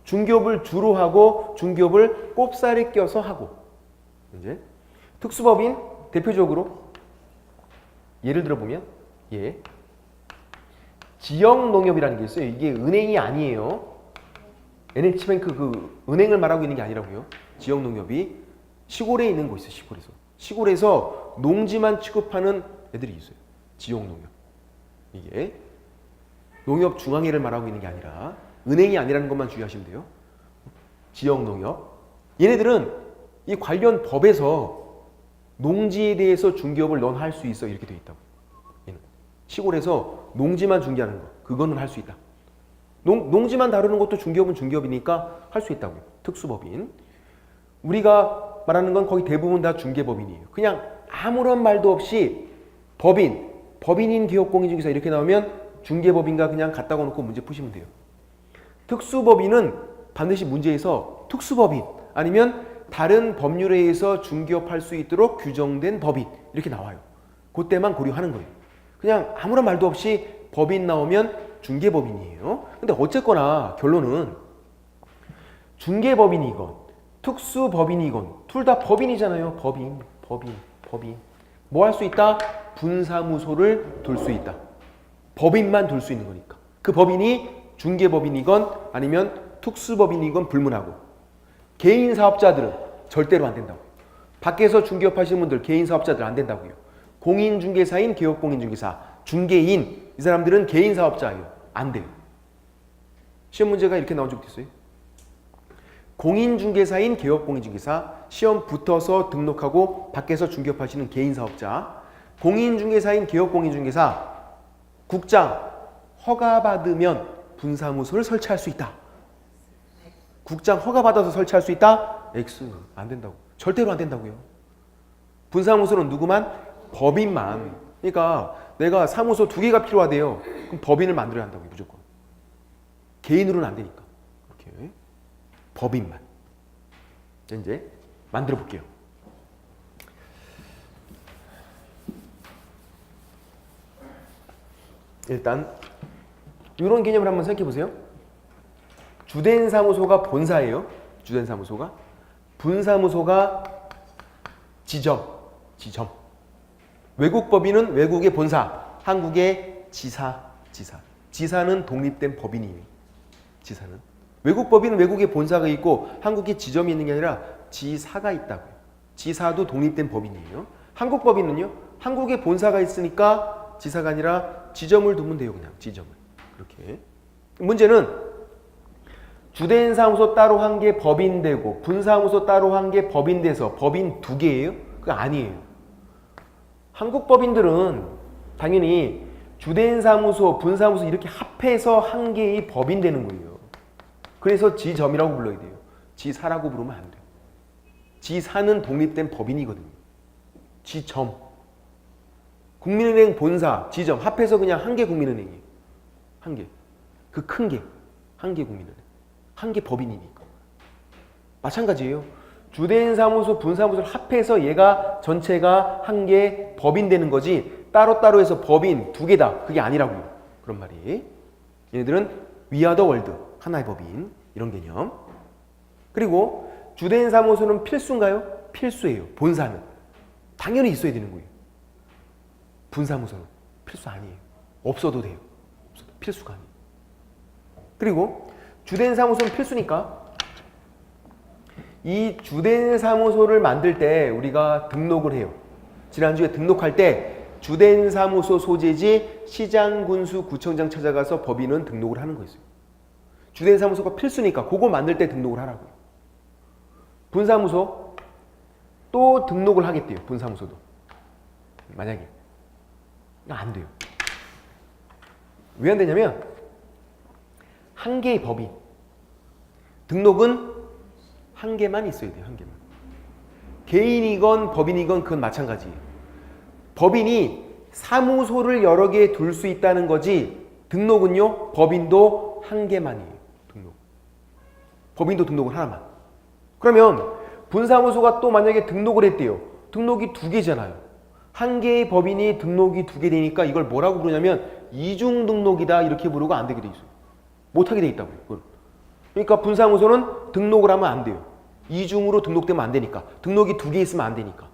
S1: 중개업을 주로 하고 중개업을 꼽사리 껴서 하고. 이제 특수법인 대표적으로 예를 들어보면, 지역농협이라는 게 있어요. 이게 은행이 아니에요. NH뱅크 그 은행을 말하고 있는 게 아니라고요. 지역농협이 시골에 있는 거 있어요. 시골에서 농지만 취급하는 애들이 있어요. 지역농협. 이게 농협 중앙회를 말하고 있는 게 아니라 은행이 아니라는 것만 주의하시면 돼요. 지역농협. 얘네들은 이 관련 법에서 농지에 대해서 중개업을 넌 할 수 있어, 이렇게 돼 있다고. 얘는 시골에서 농지만 중개하는 거, 그거는 할 수 있다. 농지만 다루는 것도 중개업은 중개업이니까 할 수 있다고요. 특수법인. 우리가 말하는 건 거의 대부분 다 중개법인이에요. 그냥 아무런 말도 없이 법인인 기업공인중개사 이렇게 나오면 중개법인과 그냥 갖다가 놓고 문제 푸시면 돼요. 특수법인은 반드시 문제에서 특수법인 아니면 다른 법률에 의해서 중개업할 수 있도록 규정된 법인 이렇게 나와요. 그때만 고려하는 거예요. 그냥 아무런 말도 없이 법인 나오면 중개법인이에요. 근데 어쨌거나 결론은 중개법인이건 특수법인이건 둘 다 법인이잖아요. 법인. 뭐 할 수 있다? 분사무소를 둘 수 있다. 법인만 둘 수 있는 거니까. 그 법인이 중개법인이건 아니면 특수법인이건 불문하고, 개인 사업자들은 절대로 안 된다고. 밖에서 중개업 하시는 분들 개인 사업자들 안 된다고요. 공인중개사인 개업공인중개사, 중개인 이 사람들은 개인 사업자예요. 안 돼요. 시험 문제가 이렇게 나온 적도 있어요. 공인중개사인 개업공인중개사 시험 붙어서 등록하고 밖에서 중개업하시는 개인 사업자, 공인중개사인 개업공인중개사 국장 허가받으면 분사무소를 설치할 수 있다. 국장 허가받아서 설치할 수 있다? X. 안 된다고. 절대로 안 된다고요. 분사무소는 누구만? 법인만. 그러니까 내가 사무소 2개가 필요하대요. 그럼 법인을 만들어야 한다고요. 무조건. 개인으로는 안 되니까. 이렇게. 법인만. 이제 만들어 볼게요. 일단 이런 개념을 한번 생각해 보세요. 주된 사무소가 본사예요. 주된 사무소가. 분사무소가 지점. 외국 법인은 외국의 본사, 한국의 지사. 지사는 독립된 법인이에요. 지사는. 외국 법인은 외국의 본사가 있고 한국의 지점이 있는 게 아니라 지사가 있다고요. 지사도 독립된 법인이에요. 한국 법인은요, 한국의 본사가 있으니까 지사가 아니라 지점을 두면 돼요. 그냥 지점을. 그렇게. 문제는 주된 사무소 따로 한 개 법인되고 분사무소 따로 한 개 법인돼서 법인 2개예요? 그거 아니에요. 한국 법인들은 당연히 주된 사무소, 분사무소 이렇게 합해서 한 개의 법인되는 거예요. 그래서 지점이라고 불러야 돼요. 지사라고 부르면 안 돼요. 지사는 독립된 법인이거든요. 지점. 국민은행 본사, 지점 합해서 그냥 한 개 국민은행이에요. 한 개. 그 큰 게. 한 개 국민은행. 한 개 법인이니까. 마찬가지예요. 주된 사무소, 분사무소를 합해서 얘가 전체가 한 개 법인 되는 거지 따로따로 해서 법인 2개다. 그게 아니라고요. 그런 말이. 얘네들은 위아더 월드. 하나의 법인. 이런 개념. 그리고 주된 사무소는 필수인가요? 필수예요. 본사는. 당연히 있어야 되는 거예요. 분사무소는 필수 아니에요. 없어도 돼요. 없어도 필수가 아니에요. 그리고 주된 사무소는 필수니까 이 주된 사무소를 만들 때 우리가 등록을 해요. 지난주에 등록할 때 주된 사무소 소재지 시장, 군수, 구청장 찾아가서 법인은 등록을 하는 거였어요. 주된 사무소가 필수니까 그거 만들 때 등록을 하라고요. 분사무소 또 등록을 하겠대요. 분사무소도. 만약에 안 돼요. 왜 안 되냐면 한 개의 법인 등록은 한 개만 있어야 돼요. 한 개만. 개인이건 법인이건 그건 마찬가지예요. 법인이 사무소를 여러 개 둘 수 있다는 거지 등록은요. 법인도 한 개만이에요. 등록. 법인도 등록은 하나만. 그러면 분사무소가 또 만약에 등록을 했대요. 등록이 두 개잖아요. 한 개의 법인이 등록이 두 개 되니까 이걸 뭐라고 부르냐면 이중 등록이다 이렇게 부르고 안 되게 돼 있어요. 못하게 돼 있다고요. 그걸. 그러니까 분사무소는 등록을 하면 안 돼요. 이중으로 등록되면 안 되니까. 등록이 두 개 있으면 안 되니까.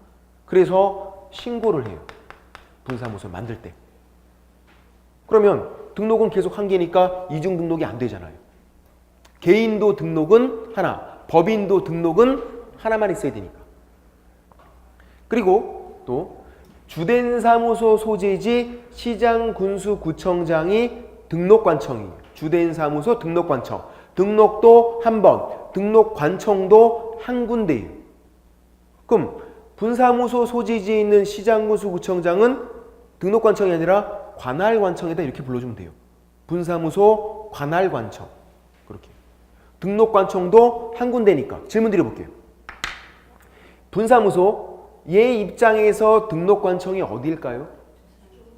S1: 그래서 신고를 해요. 분사무소 만들 때. 그러면 등록은 계속 한 개니까 이중 등록이 안 되잖아요. 개인도 등록은 하나, 법인도 등록은 하나만 있어야 되니까. 그리고 또 주된 사무소 소재지 시장, 군수, 구청장이 등록관청이에요. 주된 사무소 등록관청. 등록도 한 번, 등록관청도 한 군데예요. 그럼 분사무소 소재지에 있는 시장, 군수, 구청장은 등록관청이 아니라 관할관청이다 이렇게 불러주면 돼요. 분사무소 관할관청. 그렇게. 등록관청도 한 군데니까. 질문 드려볼게요. 분사무소 얘 입장에서 등록관청이 어디일까요?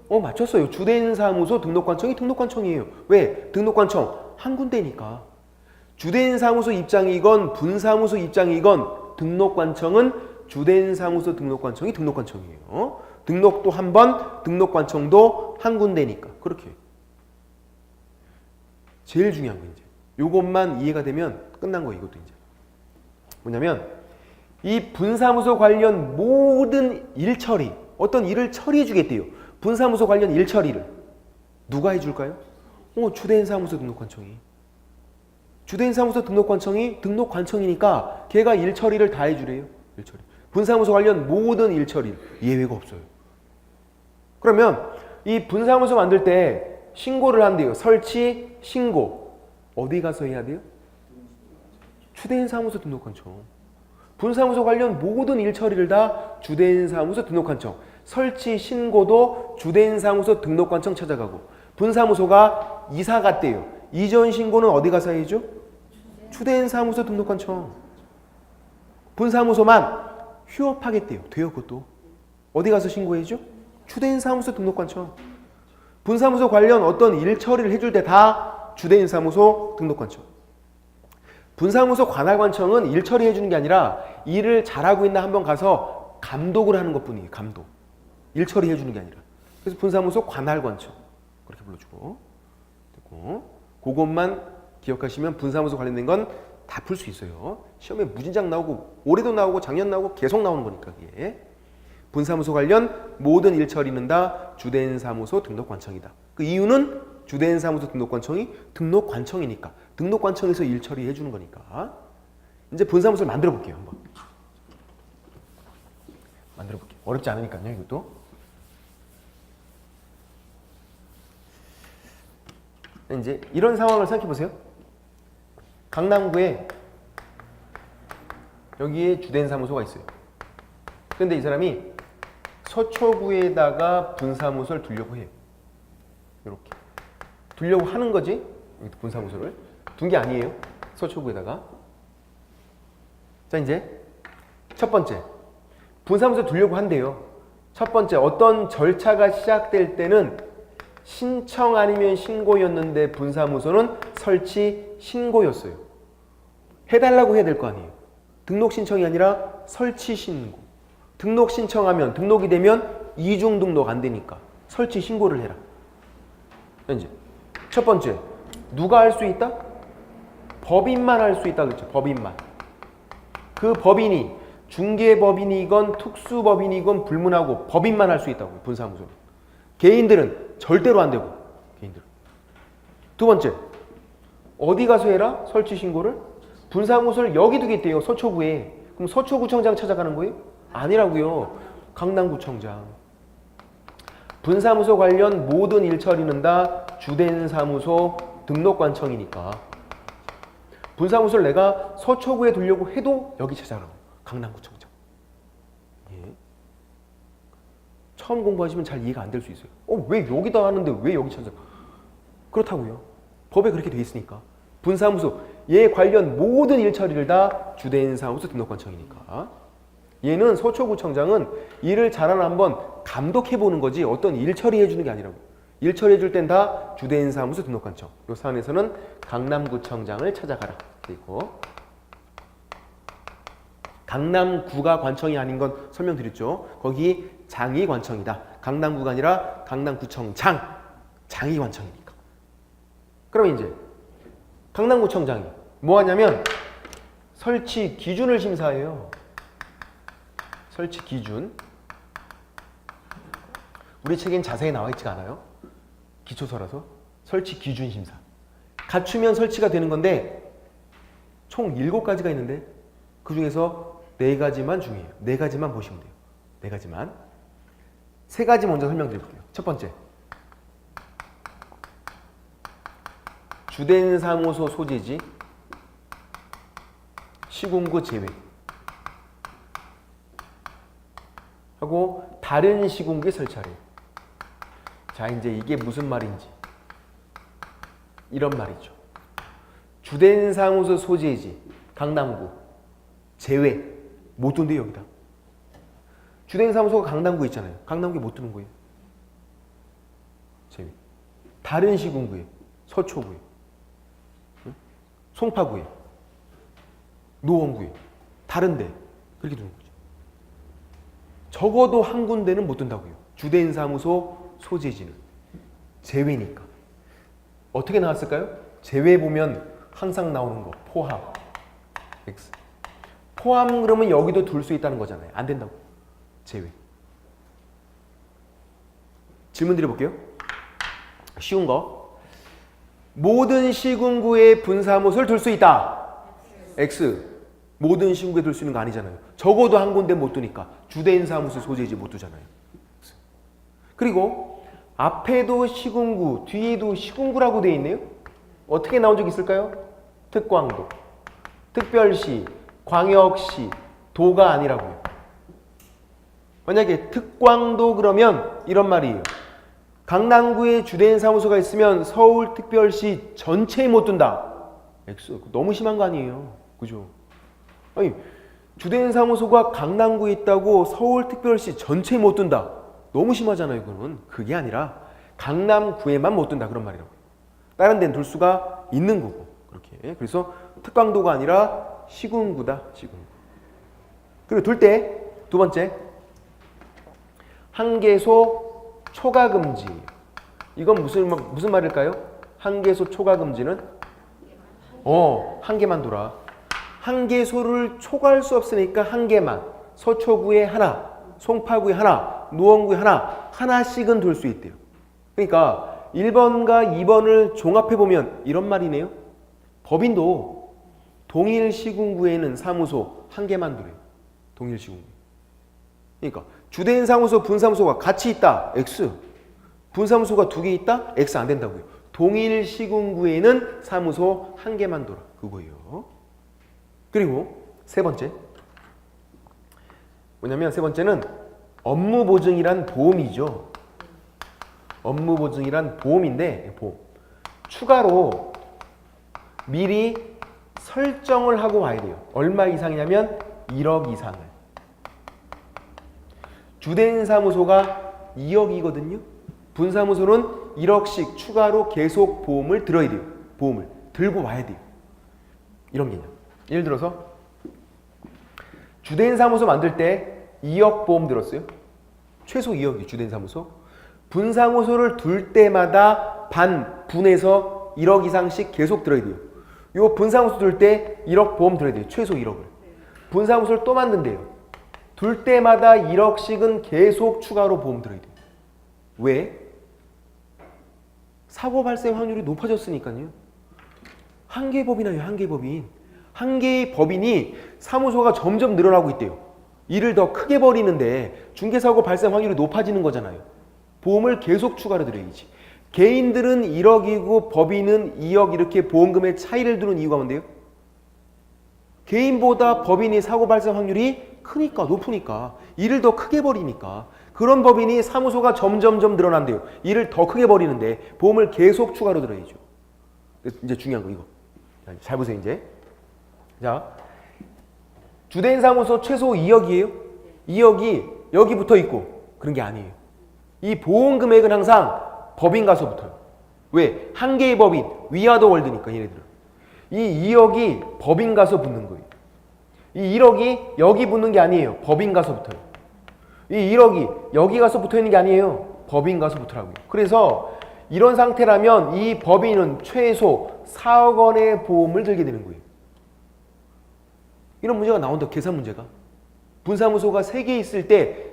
S1: 맞췄어요. 주된 사무소 등록관청이 등록관청이에요. 왜? 등록관청 한 군데니까. 주된 사무소 입장이건 분사무소 입장이건 등록관청은 주된 사무소 등록관청이 등록관청이에요. 등록도 한 번, 등록관청도 한 군데니까. 그렇게. 제일 중요한 거 이제. 요것만 이해가 되면 끝난 거예요. 이것도 이제. 뭐냐면 이 분사무소 관련 모든 일 처리, 어떤 일을 처리해 주겠대요. 분사무소 관련 일 처리를 누가 해줄까요? 주된 사무소 등록관청이. 주된 사무소 등록관청이 등록관청이니까 걔가 일 처리를 다 해주래요. 일 처리. 분사무소 관련 모든 일 처리 예외가 없어요. 그러면 이 분사무소 만들 때 신고를 한대요. 설치, 신고. 어디 가서 해야 돼요? 주된 사무소 등록관청. 분사무소 관련 모든 일 처리를 다 주된 사무소 등록관청. 설치, 신고도 주된 사무소 등록관청 찾아가고. 분사무소가 이사 갔대요. 이전 신고는 어디 가서 해야죠? 주된 사무소 등록관청. 분사무소만 휴업하겠대요. 돼요, 그것도. 어디 가서 신고해야죠? 주된 사무소 등록관청. 분사무소 관련 어떤 일 처리를 해줄 때 다 주된 사무소 등록관청. 분사무소 관할관청은 일 처리해 주는 게 아니라 일을 잘하고 있나 한번 가서 감독을 하는 것뿐이에요. 감독. 일 처리해 주는 게 아니라. 그래서 분사무소 관할관청 그렇게 불러주고. 됐고. 그것만 기억하시면 분사무소 관련된 건 다 풀 수 있어요. 시험에 무진장 나오고 올해도 나오고 작년 나오고 계속 나오는 거니까 그게. 분사무소 관련 모든 일 처리는 다 주된 사무소 등록관청이다. 그 이유는 주된 사무소 등록관청이 등록관청이니까. 등록관청에서 일 처리해 주는 거니까. 이제 분사무소를 만들어 볼게요. 한번. 만들어 볼게요. 어렵지 않으니까요. 이것도. 이제 이런 상황을 생각해 보세요. 강남구에 여기에 주된 사무소가 있어요. 근데 이 사람이 서초구에다가 분사무소를 두려고 해요. 이렇게. 두려고 하는 거지. 분사무소를. 둔 게 아니에요. 서초구에다가. 자, 이제 첫 번째. 분사무소 두려고 한대요. 첫 번째, 어떤 절차가 시작될 때는 신청 아니면 신고였는데 분사무소는 설치 신고였어요. 해달라고 해야 될 거 아니에요. 등록 신청이 아니라 설치 신고. 등록 신청하면 등록이 되면 이중 등록 안 되니까 설치 신고를 해라. 이제 첫 번째, 누가 할 수 있다? 법인만 할 수 있다 그랬죠. 법인만. 그 법인이 중개법인이건 특수법인이건 불문하고 법인만 할 수 있다고. 분사무소는. 개인들은 절대로 안 되고. 개인들은. 두 번째, 어디 가서 해라? 설치 신고를? 분사무소를 여기 두겠대요. 서초구에. 그럼 서초구청장 찾아가는 거예요? 아니라고요. 강남구청장. 분사무소 관련 모든 일처리는 다 주된 사무소 등록관청이니까 분사무소를 내가 서초구에 두려고 해도 여기 찾아가라고. 강남구청장. 예. 처음 공부하시면 잘 이해가 안 될 수 있어요. 왜 여기다 하는데 왜 여기 찾아? 그렇다고요. 법에 그렇게 돼 있으니까. 분사무소, 얘 관련 모든 일처리를 다 주된 사무소 등록관청이니까. 얘는 서초구청장은 일을 잘하나 한번 감독해보는 거지 어떤 일 처리해주는 게 아니라고. 일 처리해줄 땐 다 주된 사무소 등록관청. 요 사안에서는 강남구청장을 찾아가라. 그리고 강남구가 관청이 아닌 건 설명드렸죠. 거기 장이 관청이다. 강남구가 아니라 강남구청장. 장이 관청이니까. 그럼 이제 강남구청장이 뭐 하냐면 설치 기준을 심사해요. 설치 기준. 우리 책엔 자세히 나와 있지가 않아요. 기초서라서. 설치 기준 심사. 갖추면 설치가 되는 건데 총 7가지가 있는데 그 중에서 4가지만 중요해요. 4가지만 보시면 돼요. 4가지만. 3가지 먼저 설명드릴게요. 첫 번째. 주된 사무소 소재지 시군구 제외 하고 다른 시군구에 설치하래요. 자, 이제 이게 무슨 말인지 이런 말이죠. 주된 사무소 소재지 강남구 제외 못 둔대요. 여기다. 주된 사무소가 강남구에 있잖아요. 강남구에 못 두는 거예요. 제외. 다른 시군구에 서초구에 송파구에 노원구에 다른데 그렇게 두는 거죠. 적어도 한 군데는 못 둔다고요. 주된 사무소 소재지는 제외니까. 어떻게 나왔을까요? 제외 보면 항상 나오는 거 포함 X. 포함 그러면 여기도 둘 수 있다는 거잖아요. 안 된다고. 제외. 질문 드려볼게요. 쉬운 거. 모든 시군구에 분사무소를 둘 수 있다. X. 모든 시군구에 둘 수 있는 거 아니잖아요. 적어도 한 군데 못 두니까. 주된 사무소 소재지 못 두잖아요. 그리고 앞에도 시군구, 뒤에도 시군구라고 되어 있네요. 어떻게 나온 적 있을까요? 특광도, 특별시, 광역시, 도가 아니라고요. 만약에 특광도 그러면 이런 말이에요. 강남구에 주된 사무소가 있으면 서울특별시 전체에 못 둔다. X. 너무 심한 거 아니에요. 그죠? 아니, 주된 사무소가 강남구에 있다고 서울특별시 전체에 못 둔다. 너무 심하잖아요. 그건. 그게 아니라 강남구에만 못 둔다. 그런 말이라고요. 다른 데는 둘 수가 있는 거고. 그렇게. 그래서 특광도가 아니라 시군구다. 시군구. 그리고 둘 때 두 번째. 한개소 초과금지. 이건 무슨 말일까요? 한개소 초과금지는 한 개만 돌아. 한개소를 초과할 수 없으니까 한 개만. 서초구에 하나, 송파구에 하나, 노원구에 하나, 하나씩은 둘 수 있대요. 그러니까 1번과 2번을 종합해보면 이런 말이네요. 법인도 동일 시군구에는 사무소 한 개만 두래요. 동일 시군구. 그러니까 주된 사무소, 분사무소가 같이 있다. X. 분사무소가 2개 있다. X 안 된다고요. 동일 시군구에는 사무소 한 개만 돌아. 그거예요. 그리고 세 번째. 뭐냐면 세 번째는 업무보증이란 보험이죠. 업무보증이란 보험인데 보험. 추가로 미리 설정을 하고 와야 돼요. 얼마 이상이냐면 1억 이상을. 주된 사무소가 2억이거든요. 분사무소는 1억씩 추가로 계속 보험을 들어야 돼요. 보험을 들고 와야 돼요. 이런 개념. 예를 들어서 주된 사무소 만들 때 2억 보험 들었어요. 최소 2억이 주된 사무소. 분사무소를 둘 때마다 분해서 1억 이상씩 계속 들어야 돼요. 요 분사무소 둘 때 1억 보험 들어야 돼요. 최소 1억을. 분사무소를 또 만든대요. 둘 때마다 1억씩은 계속 추가로 보험 들어야 돼요. 왜? 사고 발생 확률이 높아졌으니까요. 한 개의 법이나요, 한 개의 법인. 한 개의 법인이 사무소가 점점 늘어나고 있대요. 일을 더 크게 벌이는데 중개사고 발생 확률이 높아지는 거잖아요. 보험을 계속 추가로 드려야지. 개인들은 1억이고 법인은 2억 이렇게 보험금의 차이를 두는 이유가 뭔데요? 개인보다 법인이 사고 발생 확률이 크니까, 높으니까, 일을 더 크게 벌이니까. 그런 법인이 사무소가 점점점 늘어난대요. 일을 더 크게 벌이는데 보험을 계속 추가로 들어야죠. 이제 중요한 거 이거. 잘 보세요 이제. 자, 주된 사무소 최소 2억이에요. 2억이 여기 붙어 있고 그런 게 아니에요. 이 보험 금액은 항상 법인 가서 붙어요. 왜? 한 개의 법인, 위아더 월드니까 얘네들은. 이 2억이 법인 가서 붙는 거예요. 이 1억이 여기 붙는 게 아니에요. 법인 가서 붙어요. 이 1억이 여기 가서 붙어 있는 게 아니에요. 법인 가서 붙으라고요. 그래서 이런 상태라면 이 법인은 최소 4억 원의 보험을 들게 되는 거예요. 이런 문제가 나온다. 계산 문제가. 분사무소가 3개 있을 때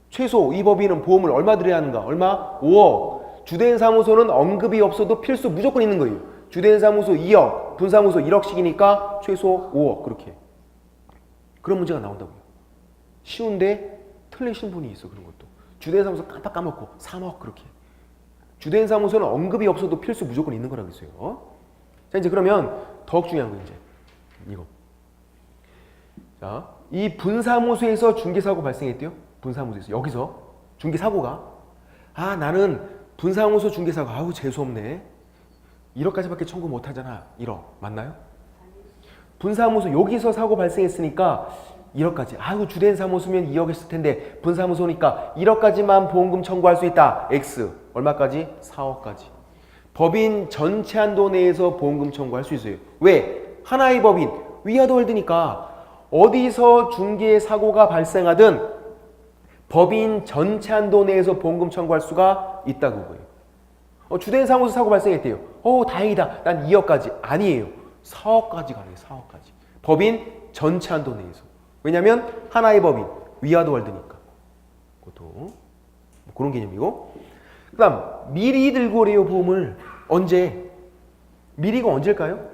S1: 최소 이 법인은 보험을 얼마 들여야 하는가? 얼마? 5억. 주된 사무소는 언급이 없어도 필수 무조건 있는 거예요. 주된 사무소 2억, 분사무소 1억씩이니까 최소 5억. 그렇게. 그런 문제가 나온다고요. 쉬운데 틀리신 분이 있어. 그런 것도. 주된 사무소 깜빡 까먹고 3억 그렇게. 주된 사무소는 언급이 없어도 필수 무조건 있는 거라고 했어요. 자, 이제 그러면 더욱 중요한 거 이제 이거. 자, 이 분사무소에서 중개사고 발생했대요. 분사무소에서 여기서 중개사고가 나는 분사무소 중개사고 아우 재수없네. 1억까지밖에 청구 못하잖아. 1억 맞나요? 분사무소 여기서 사고 발생했으니까 1억까지. 아이고 주된 사무소면 2억 했을 텐데 분사무소니까 1억까지만 보험금 청구할 수 있다. X. 얼마까지? 4억까지. 법인 전체 한도 내에서 보험금 청구할 수 있어요. 왜? 하나의 법인 위아더 월드니까 어디서 중개 사고가 발생하든 법인 전체 한도 내에서 보험금 청구할 수가 있다고 거예요. 주된 사무소 사고 발생했대요. 다행이다. 난 2억까지. 아니에요. 4억까지 가네요. 4억까지. 법인 전체 한도 내에서. 왜냐면 하나의 법인 위아더 월드니까. 그것도 그런 개념이고. 그 다음 미리 들고 오래요. 보험을. 언제? 미리가 언제일까요?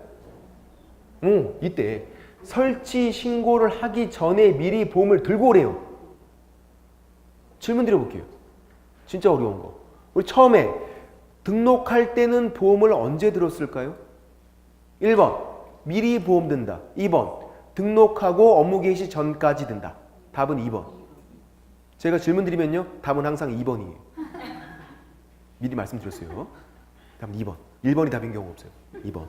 S1: 이때 설치 신고를 하기 전에 미리 보험을 들고 오래요. 질문 드려볼게요. 진짜 어려운 거. 우리 처음에 등록할 때는 보험을 언제 들었을까요? 1번 미리 보험 든다. 2번 등록하고 업무 개시 전까지 든다. 답은 2번. 제가 질문 드리면요. 답은 항상 2번이에요. 미리 말씀드렸어요. 답은 2번. 1번이 답인 경우가 없어요. 2번.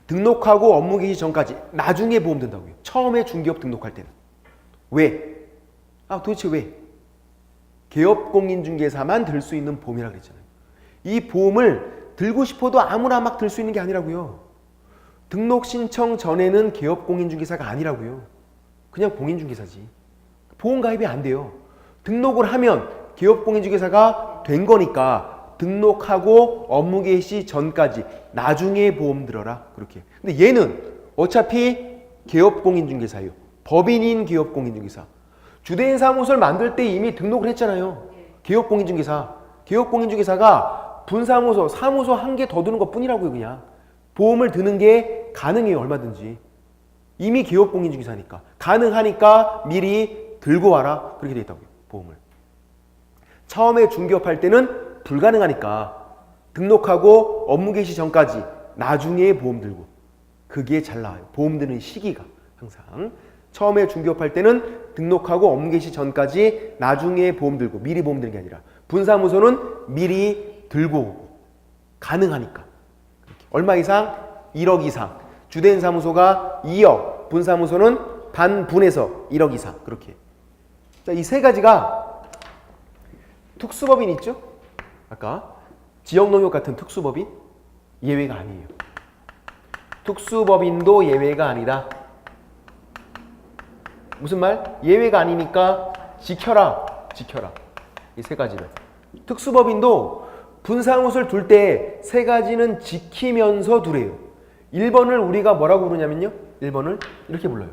S1: 등록하고 업무 개시 전까지. 나중에 보험 든다고요. 처음에 중개업 등록할 때는. 왜? 도대체 왜? 개업공인중개사만 들 수 있는 보험이라고 그랬잖아요. 이 보험을 들고 싶어도 아무나 막 들 수 있는 게 아니라고요. 등록 신청 전에는 개업공인중개사가 아니라고요. 그냥 공인중개사지. 보험 가입이 안 돼요. 등록을 하면 개업공인중개사가 된 거니까 등록하고 업무 개시 전까지 나중에 보험 들어라. 그렇게. 근데 얘는 어차피 개업공인중개사예요. 법인인 개업공인중개사. 주된 사무소를 만들 때 이미 등록을 했잖아요. 개업공인중개사. 개업공인중개사가 분사무소, 사무소 한 개 더 드는 것 뿐이라고요. 그냥. 보험을 드는 게 가능해요. 얼마든지. 이미 개업공인중개사니까. 가능하니까 미리 들고 와라. 그렇게 돼 있다고요. 보험을. 처음에 중개업할 때는 불가능하니까 등록하고 업무 개시 전까지 나중에 보험 들고. 그게 잘 나와요. 보험 드는 시기가 항상. 처음에 중개업할 때는 등록하고 업무 개시 전까지 나중에 보험 들고 미리 보험 드는 게 아니라 분사무소는 미리 들고 오고 가능하니까. 얼마 이상? 1억 이상. 주된 사무소가 2억, 분사무소는 반분해서 1억 이상. 그렇게. 자, 이 세 가지가 특수법인 있죠? 아까 지역농협 같은 특수법인 예외가 아니에요. 특수법인도 예외가 아니다. 무슨 말? 예외가 아니니까 지켜라. 지켜라. 이 세 가지를. 특수법인도 분사무소를 둘 때 세 가지는 지키면서 두래요. 1번을 우리가 뭐라고 부르냐면요. 1번을 이렇게 불러요.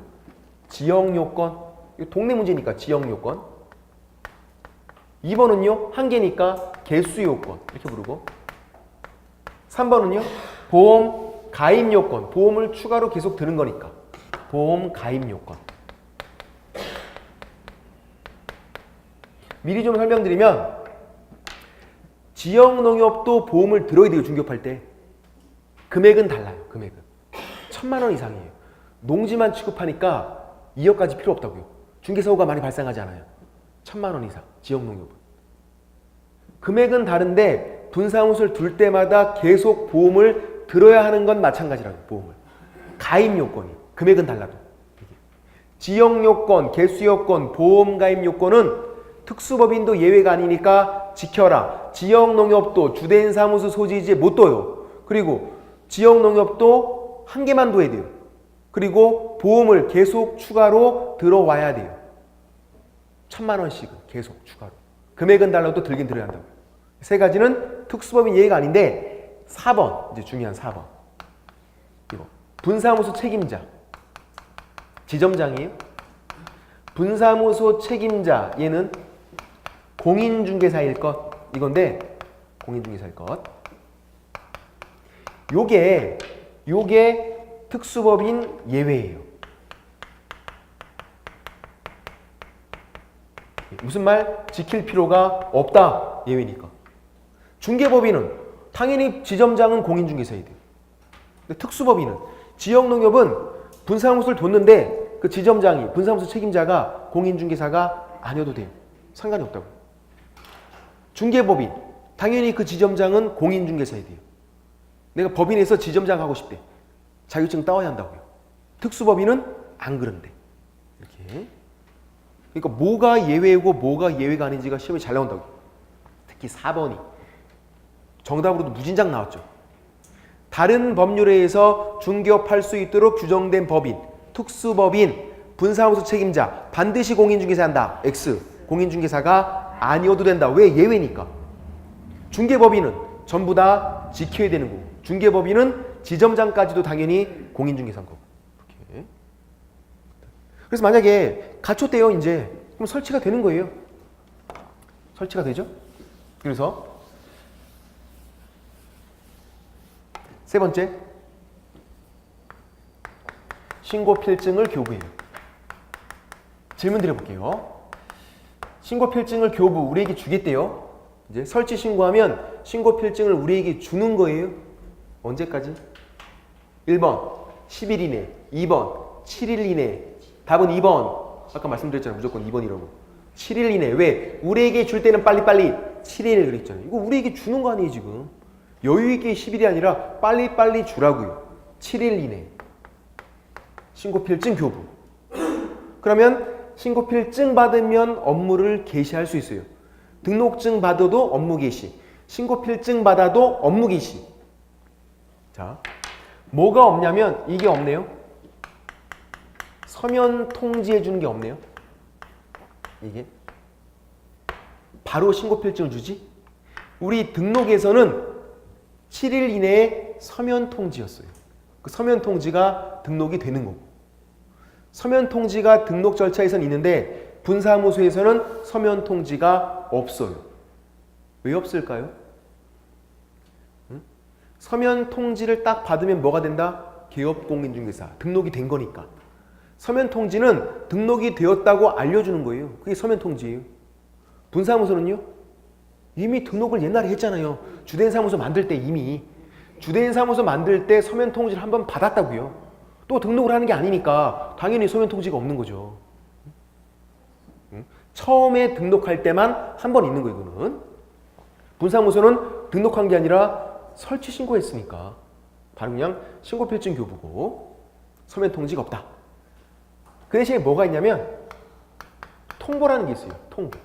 S1: 지역요건. 이거 동네 문제니까 지역요건. 2번은요. 한 개니까 개수요건. 이렇게 부르고. 3번은요. 보험 가입 요건. 보험을 추가로 계속 드는 거니까. 보험 가입 요건. 미리 좀 설명드리면 지역농협도 보험을 들어야 돼요. 중개업할 때. 금액은 달라요. 금액은. 1,000만 원 이상이에요. 농지만 취급하니까 2억까지 필요 없다고요. 중개사고가 많이 발생하지 않아요. 1,000만 원 이상. 지역농협은. 금액은 다른데 분사무소를 둘 때마다 계속 보험을 들어야 하는 건 마찬가지라고요. 보험을. 가입 요건이. 금액은 달라도. 지역 요건, 개수 요건, 보험 가입 요건은 특수법인도 예외가 아니니까 지켜라. 지역농협도 주된 사무소 소지지에 못 둬요. 그리고 지역농협도 한 개만 둬야 돼요. 그리고 보험을 계속 추가로 들어와야 돼요. 1,000만 원씩은 계속 추가로. 금액은 달라도 들긴 들어야 한다고요. 세 가지는 특수법인 예외가 아닌데 4번, 이제 중요한 4번. 이거 분사무소 책임자. 지점장이에요. 분사무소 책임자 얘는 공인중개사일 것 이건데 공인중개사일 것. 요게 특수법인 예외예요. 무슨 말? 지킬 필요가 없다. 예외니까. 중개법인은 당연히 지점장은 공인중개사야 돼요. 근데 특수법인은 지역농협은 분사무소를 뒀는데 그 지점장이 분사무소 책임자가 공인중개사가 아니어도 돼요. 상관이 없다고. 중개법인 당연히 그 지점장은 공인중개사야 돼요. 내가 법인에서 지점장 하고 싶대. 자격증 따와야 한다고요. 특수법인은 안 그런데. 이렇게. 그러니까 뭐가 예외고 뭐가 예외가 아닌지가 시험에 잘 나온다고요. 특히 4번이. 정답으로도 무진장 나왔죠. 다른 법률에서 중개업할 수 있도록 규정된 법인, 특수법인, 분사무소 책임자 반드시 공인중개사 한다. X. 공인중개사가 아니어도 된다. 왜? 예외니까. 중개법인은 전부 다 지켜야 되는 거고 중개법인은 지점장까지도 당연히 공인중개사인 거고. 이렇게. 그래서 만약에 갖췄대요 이제. 그럼 설치가 되는 거예요. 설치가 되죠. 그래서 세 번째, 신고필증을 교부해요. 질문 드려볼게요. 신고필증을 교부, 우리에게 주겠대요. 이제 설치 신고하면 신고필증을 우리에게 주는 거예요. 언제까지? 1번 10일 이내, 2번 7일 이내. 답은 2번. 아까 말씀드렸잖아요. 무조건 2번이라고. 7일 이내. 왜? 우리에게 줄 때는 빨리빨리 7일 그랬잖아요. 이거 우리에게 주는 거 아니에요 지금. 여유있게 10일이 아니라 빨리빨리 주라고요. 7일 이내. 신고필증 교부. 그러면 신고필증 받으면 업무를 개시할 수 있어요. 등록증 받아도 업무 개시. 신고필증 받아도 업무 개시. 자, 뭐가 없냐면 이게 없네요. 서면 통지해 주는 게 없네요. 이게. 바로 신고필증을 주지? 우리 등록에서는 7일 이내에 서면 통지였어요. 그 서면 통지가 등록이 되는 거고. 서면 통지가 등록 절차에서는 있는데 분사무소에서는 서면 통지가 없어요. 왜 없을까요? 응? 서면 통지를 딱 받으면 뭐가 된다? 개업공인중개사. 등록이 된 거니까. 서면 통지는 등록이 되었다고 알려주는 거예요. 그게 서면 통지예요. 분사무소는요? 이미 등록을 옛날에 했잖아요. 주된 사무소 만들 때 이미. 주된 사무소 만들 때 서면 통지를 한번 받았다고요. 또 등록을 하는 게 아니니까 당연히 서면 통지가 없는 거죠. 처음에 등록할 때만 한 번 있는 거예요. 이거는. 분사무소는 등록한 게 아니라 설치 신고했으니까 바로 그냥 신고필증 교부고 서면 통지가 없다. 그 대신에 뭐가 있냐면 통보라는 게 있어요. 통보.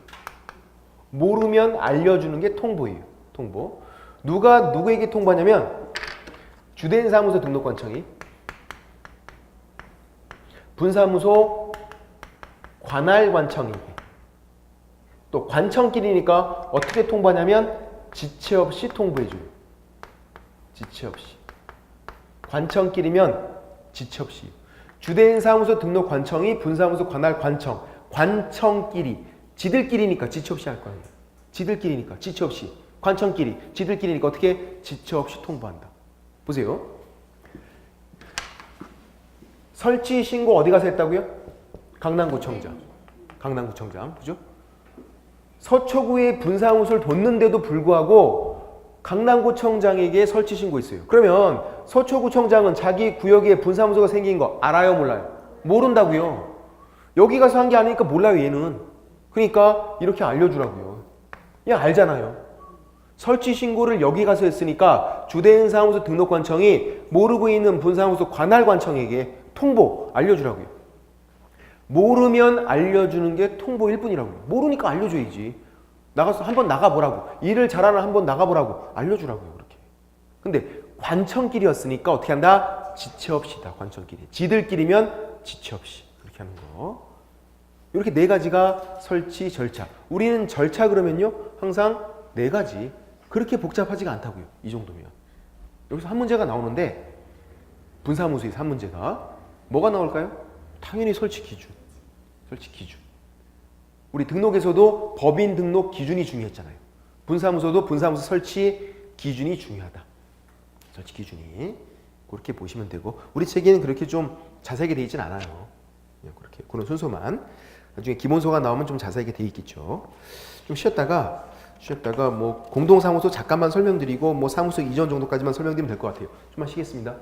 S1: 모르면 알려주는 게 통보예요. 통보. 누가 누구에게 통보하냐면 주된 사무소 등록관청이 분사무소 관할관청이 또 관청끼리니까 어떻게 통보하냐면 지체 없이 통보해줘요. 지체 없이. 관청끼리면 지체 없이. 주된 사무소 등록관청이 분사무소 관할관청 관청끼리 지들끼리니까 지체 없이 할 거 아니에요. 지들끼리니까 지체 없이 관청끼리, 지들끼리니까 어떻게 지체 없이 통보한다. 보세요. 설치 신고 어디 가서 했다고요? 강남구청장. 강남구청장. 그죠? 서초구에 분사무소를 뒀는데도 불구하고 강남구청장에게 설치 신고했어요. 그러면 서초구청장은 자기 구역에 분사무소가 생긴 거 알아요, 몰라요? 모른다고요. 여기 가서 한 게 아니니까 몰라요, 얘는. 그러니까 이렇게 알려주라고요. 얘 알잖아요. 설치 신고를 여기 가서 했으니까 주대행사무소 등록관청이 모르고 있는 분사무소 관할관청에게 통보, 알려주라고요. 모르면 알려주는 게 통보일 뿐이라고요. 모르니까 알려줘야지. 나가서 한번 나가보라고. 일을 잘하는 한번 나가보라고. 알려주라고요. 그렇게. 근데 관청끼리였으니까 어떻게 한다? 지체 없이다. 관청끼리. 지들끼리면 지체 없이. 그렇게 하는 거. 이렇게 네 가지가 설치 절차. 우리는 절차 그러면요. 항상 네 가지. 그렇게 복잡하지가 않다고요. 이 정도면. 여기서 한 문제가 나오는데 분사무소에서 한 문제가 뭐가 나올까요? 당연히 설치 기준. 설치 기준. 우리 등록에서도 법인 등록 기준이 중요했잖아요. 분사무소도 분사무소 설치 기준이 중요하다. 설치 기준이. 그렇게 보시면 되고 우리 책에는 그렇게 좀 자세하게 되어 있진 않아요. 그냥 그렇게 그런 순서만. 나중에 기본소가 나오면 좀 자세하게 되어 있겠죠. 좀 쉬었다가 뭐 공동사무소 잠깐만 설명드리고 뭐 사무소 이전 정도까지만 설명드리면 될 것 같아요. 좀만 쉬겠습니다.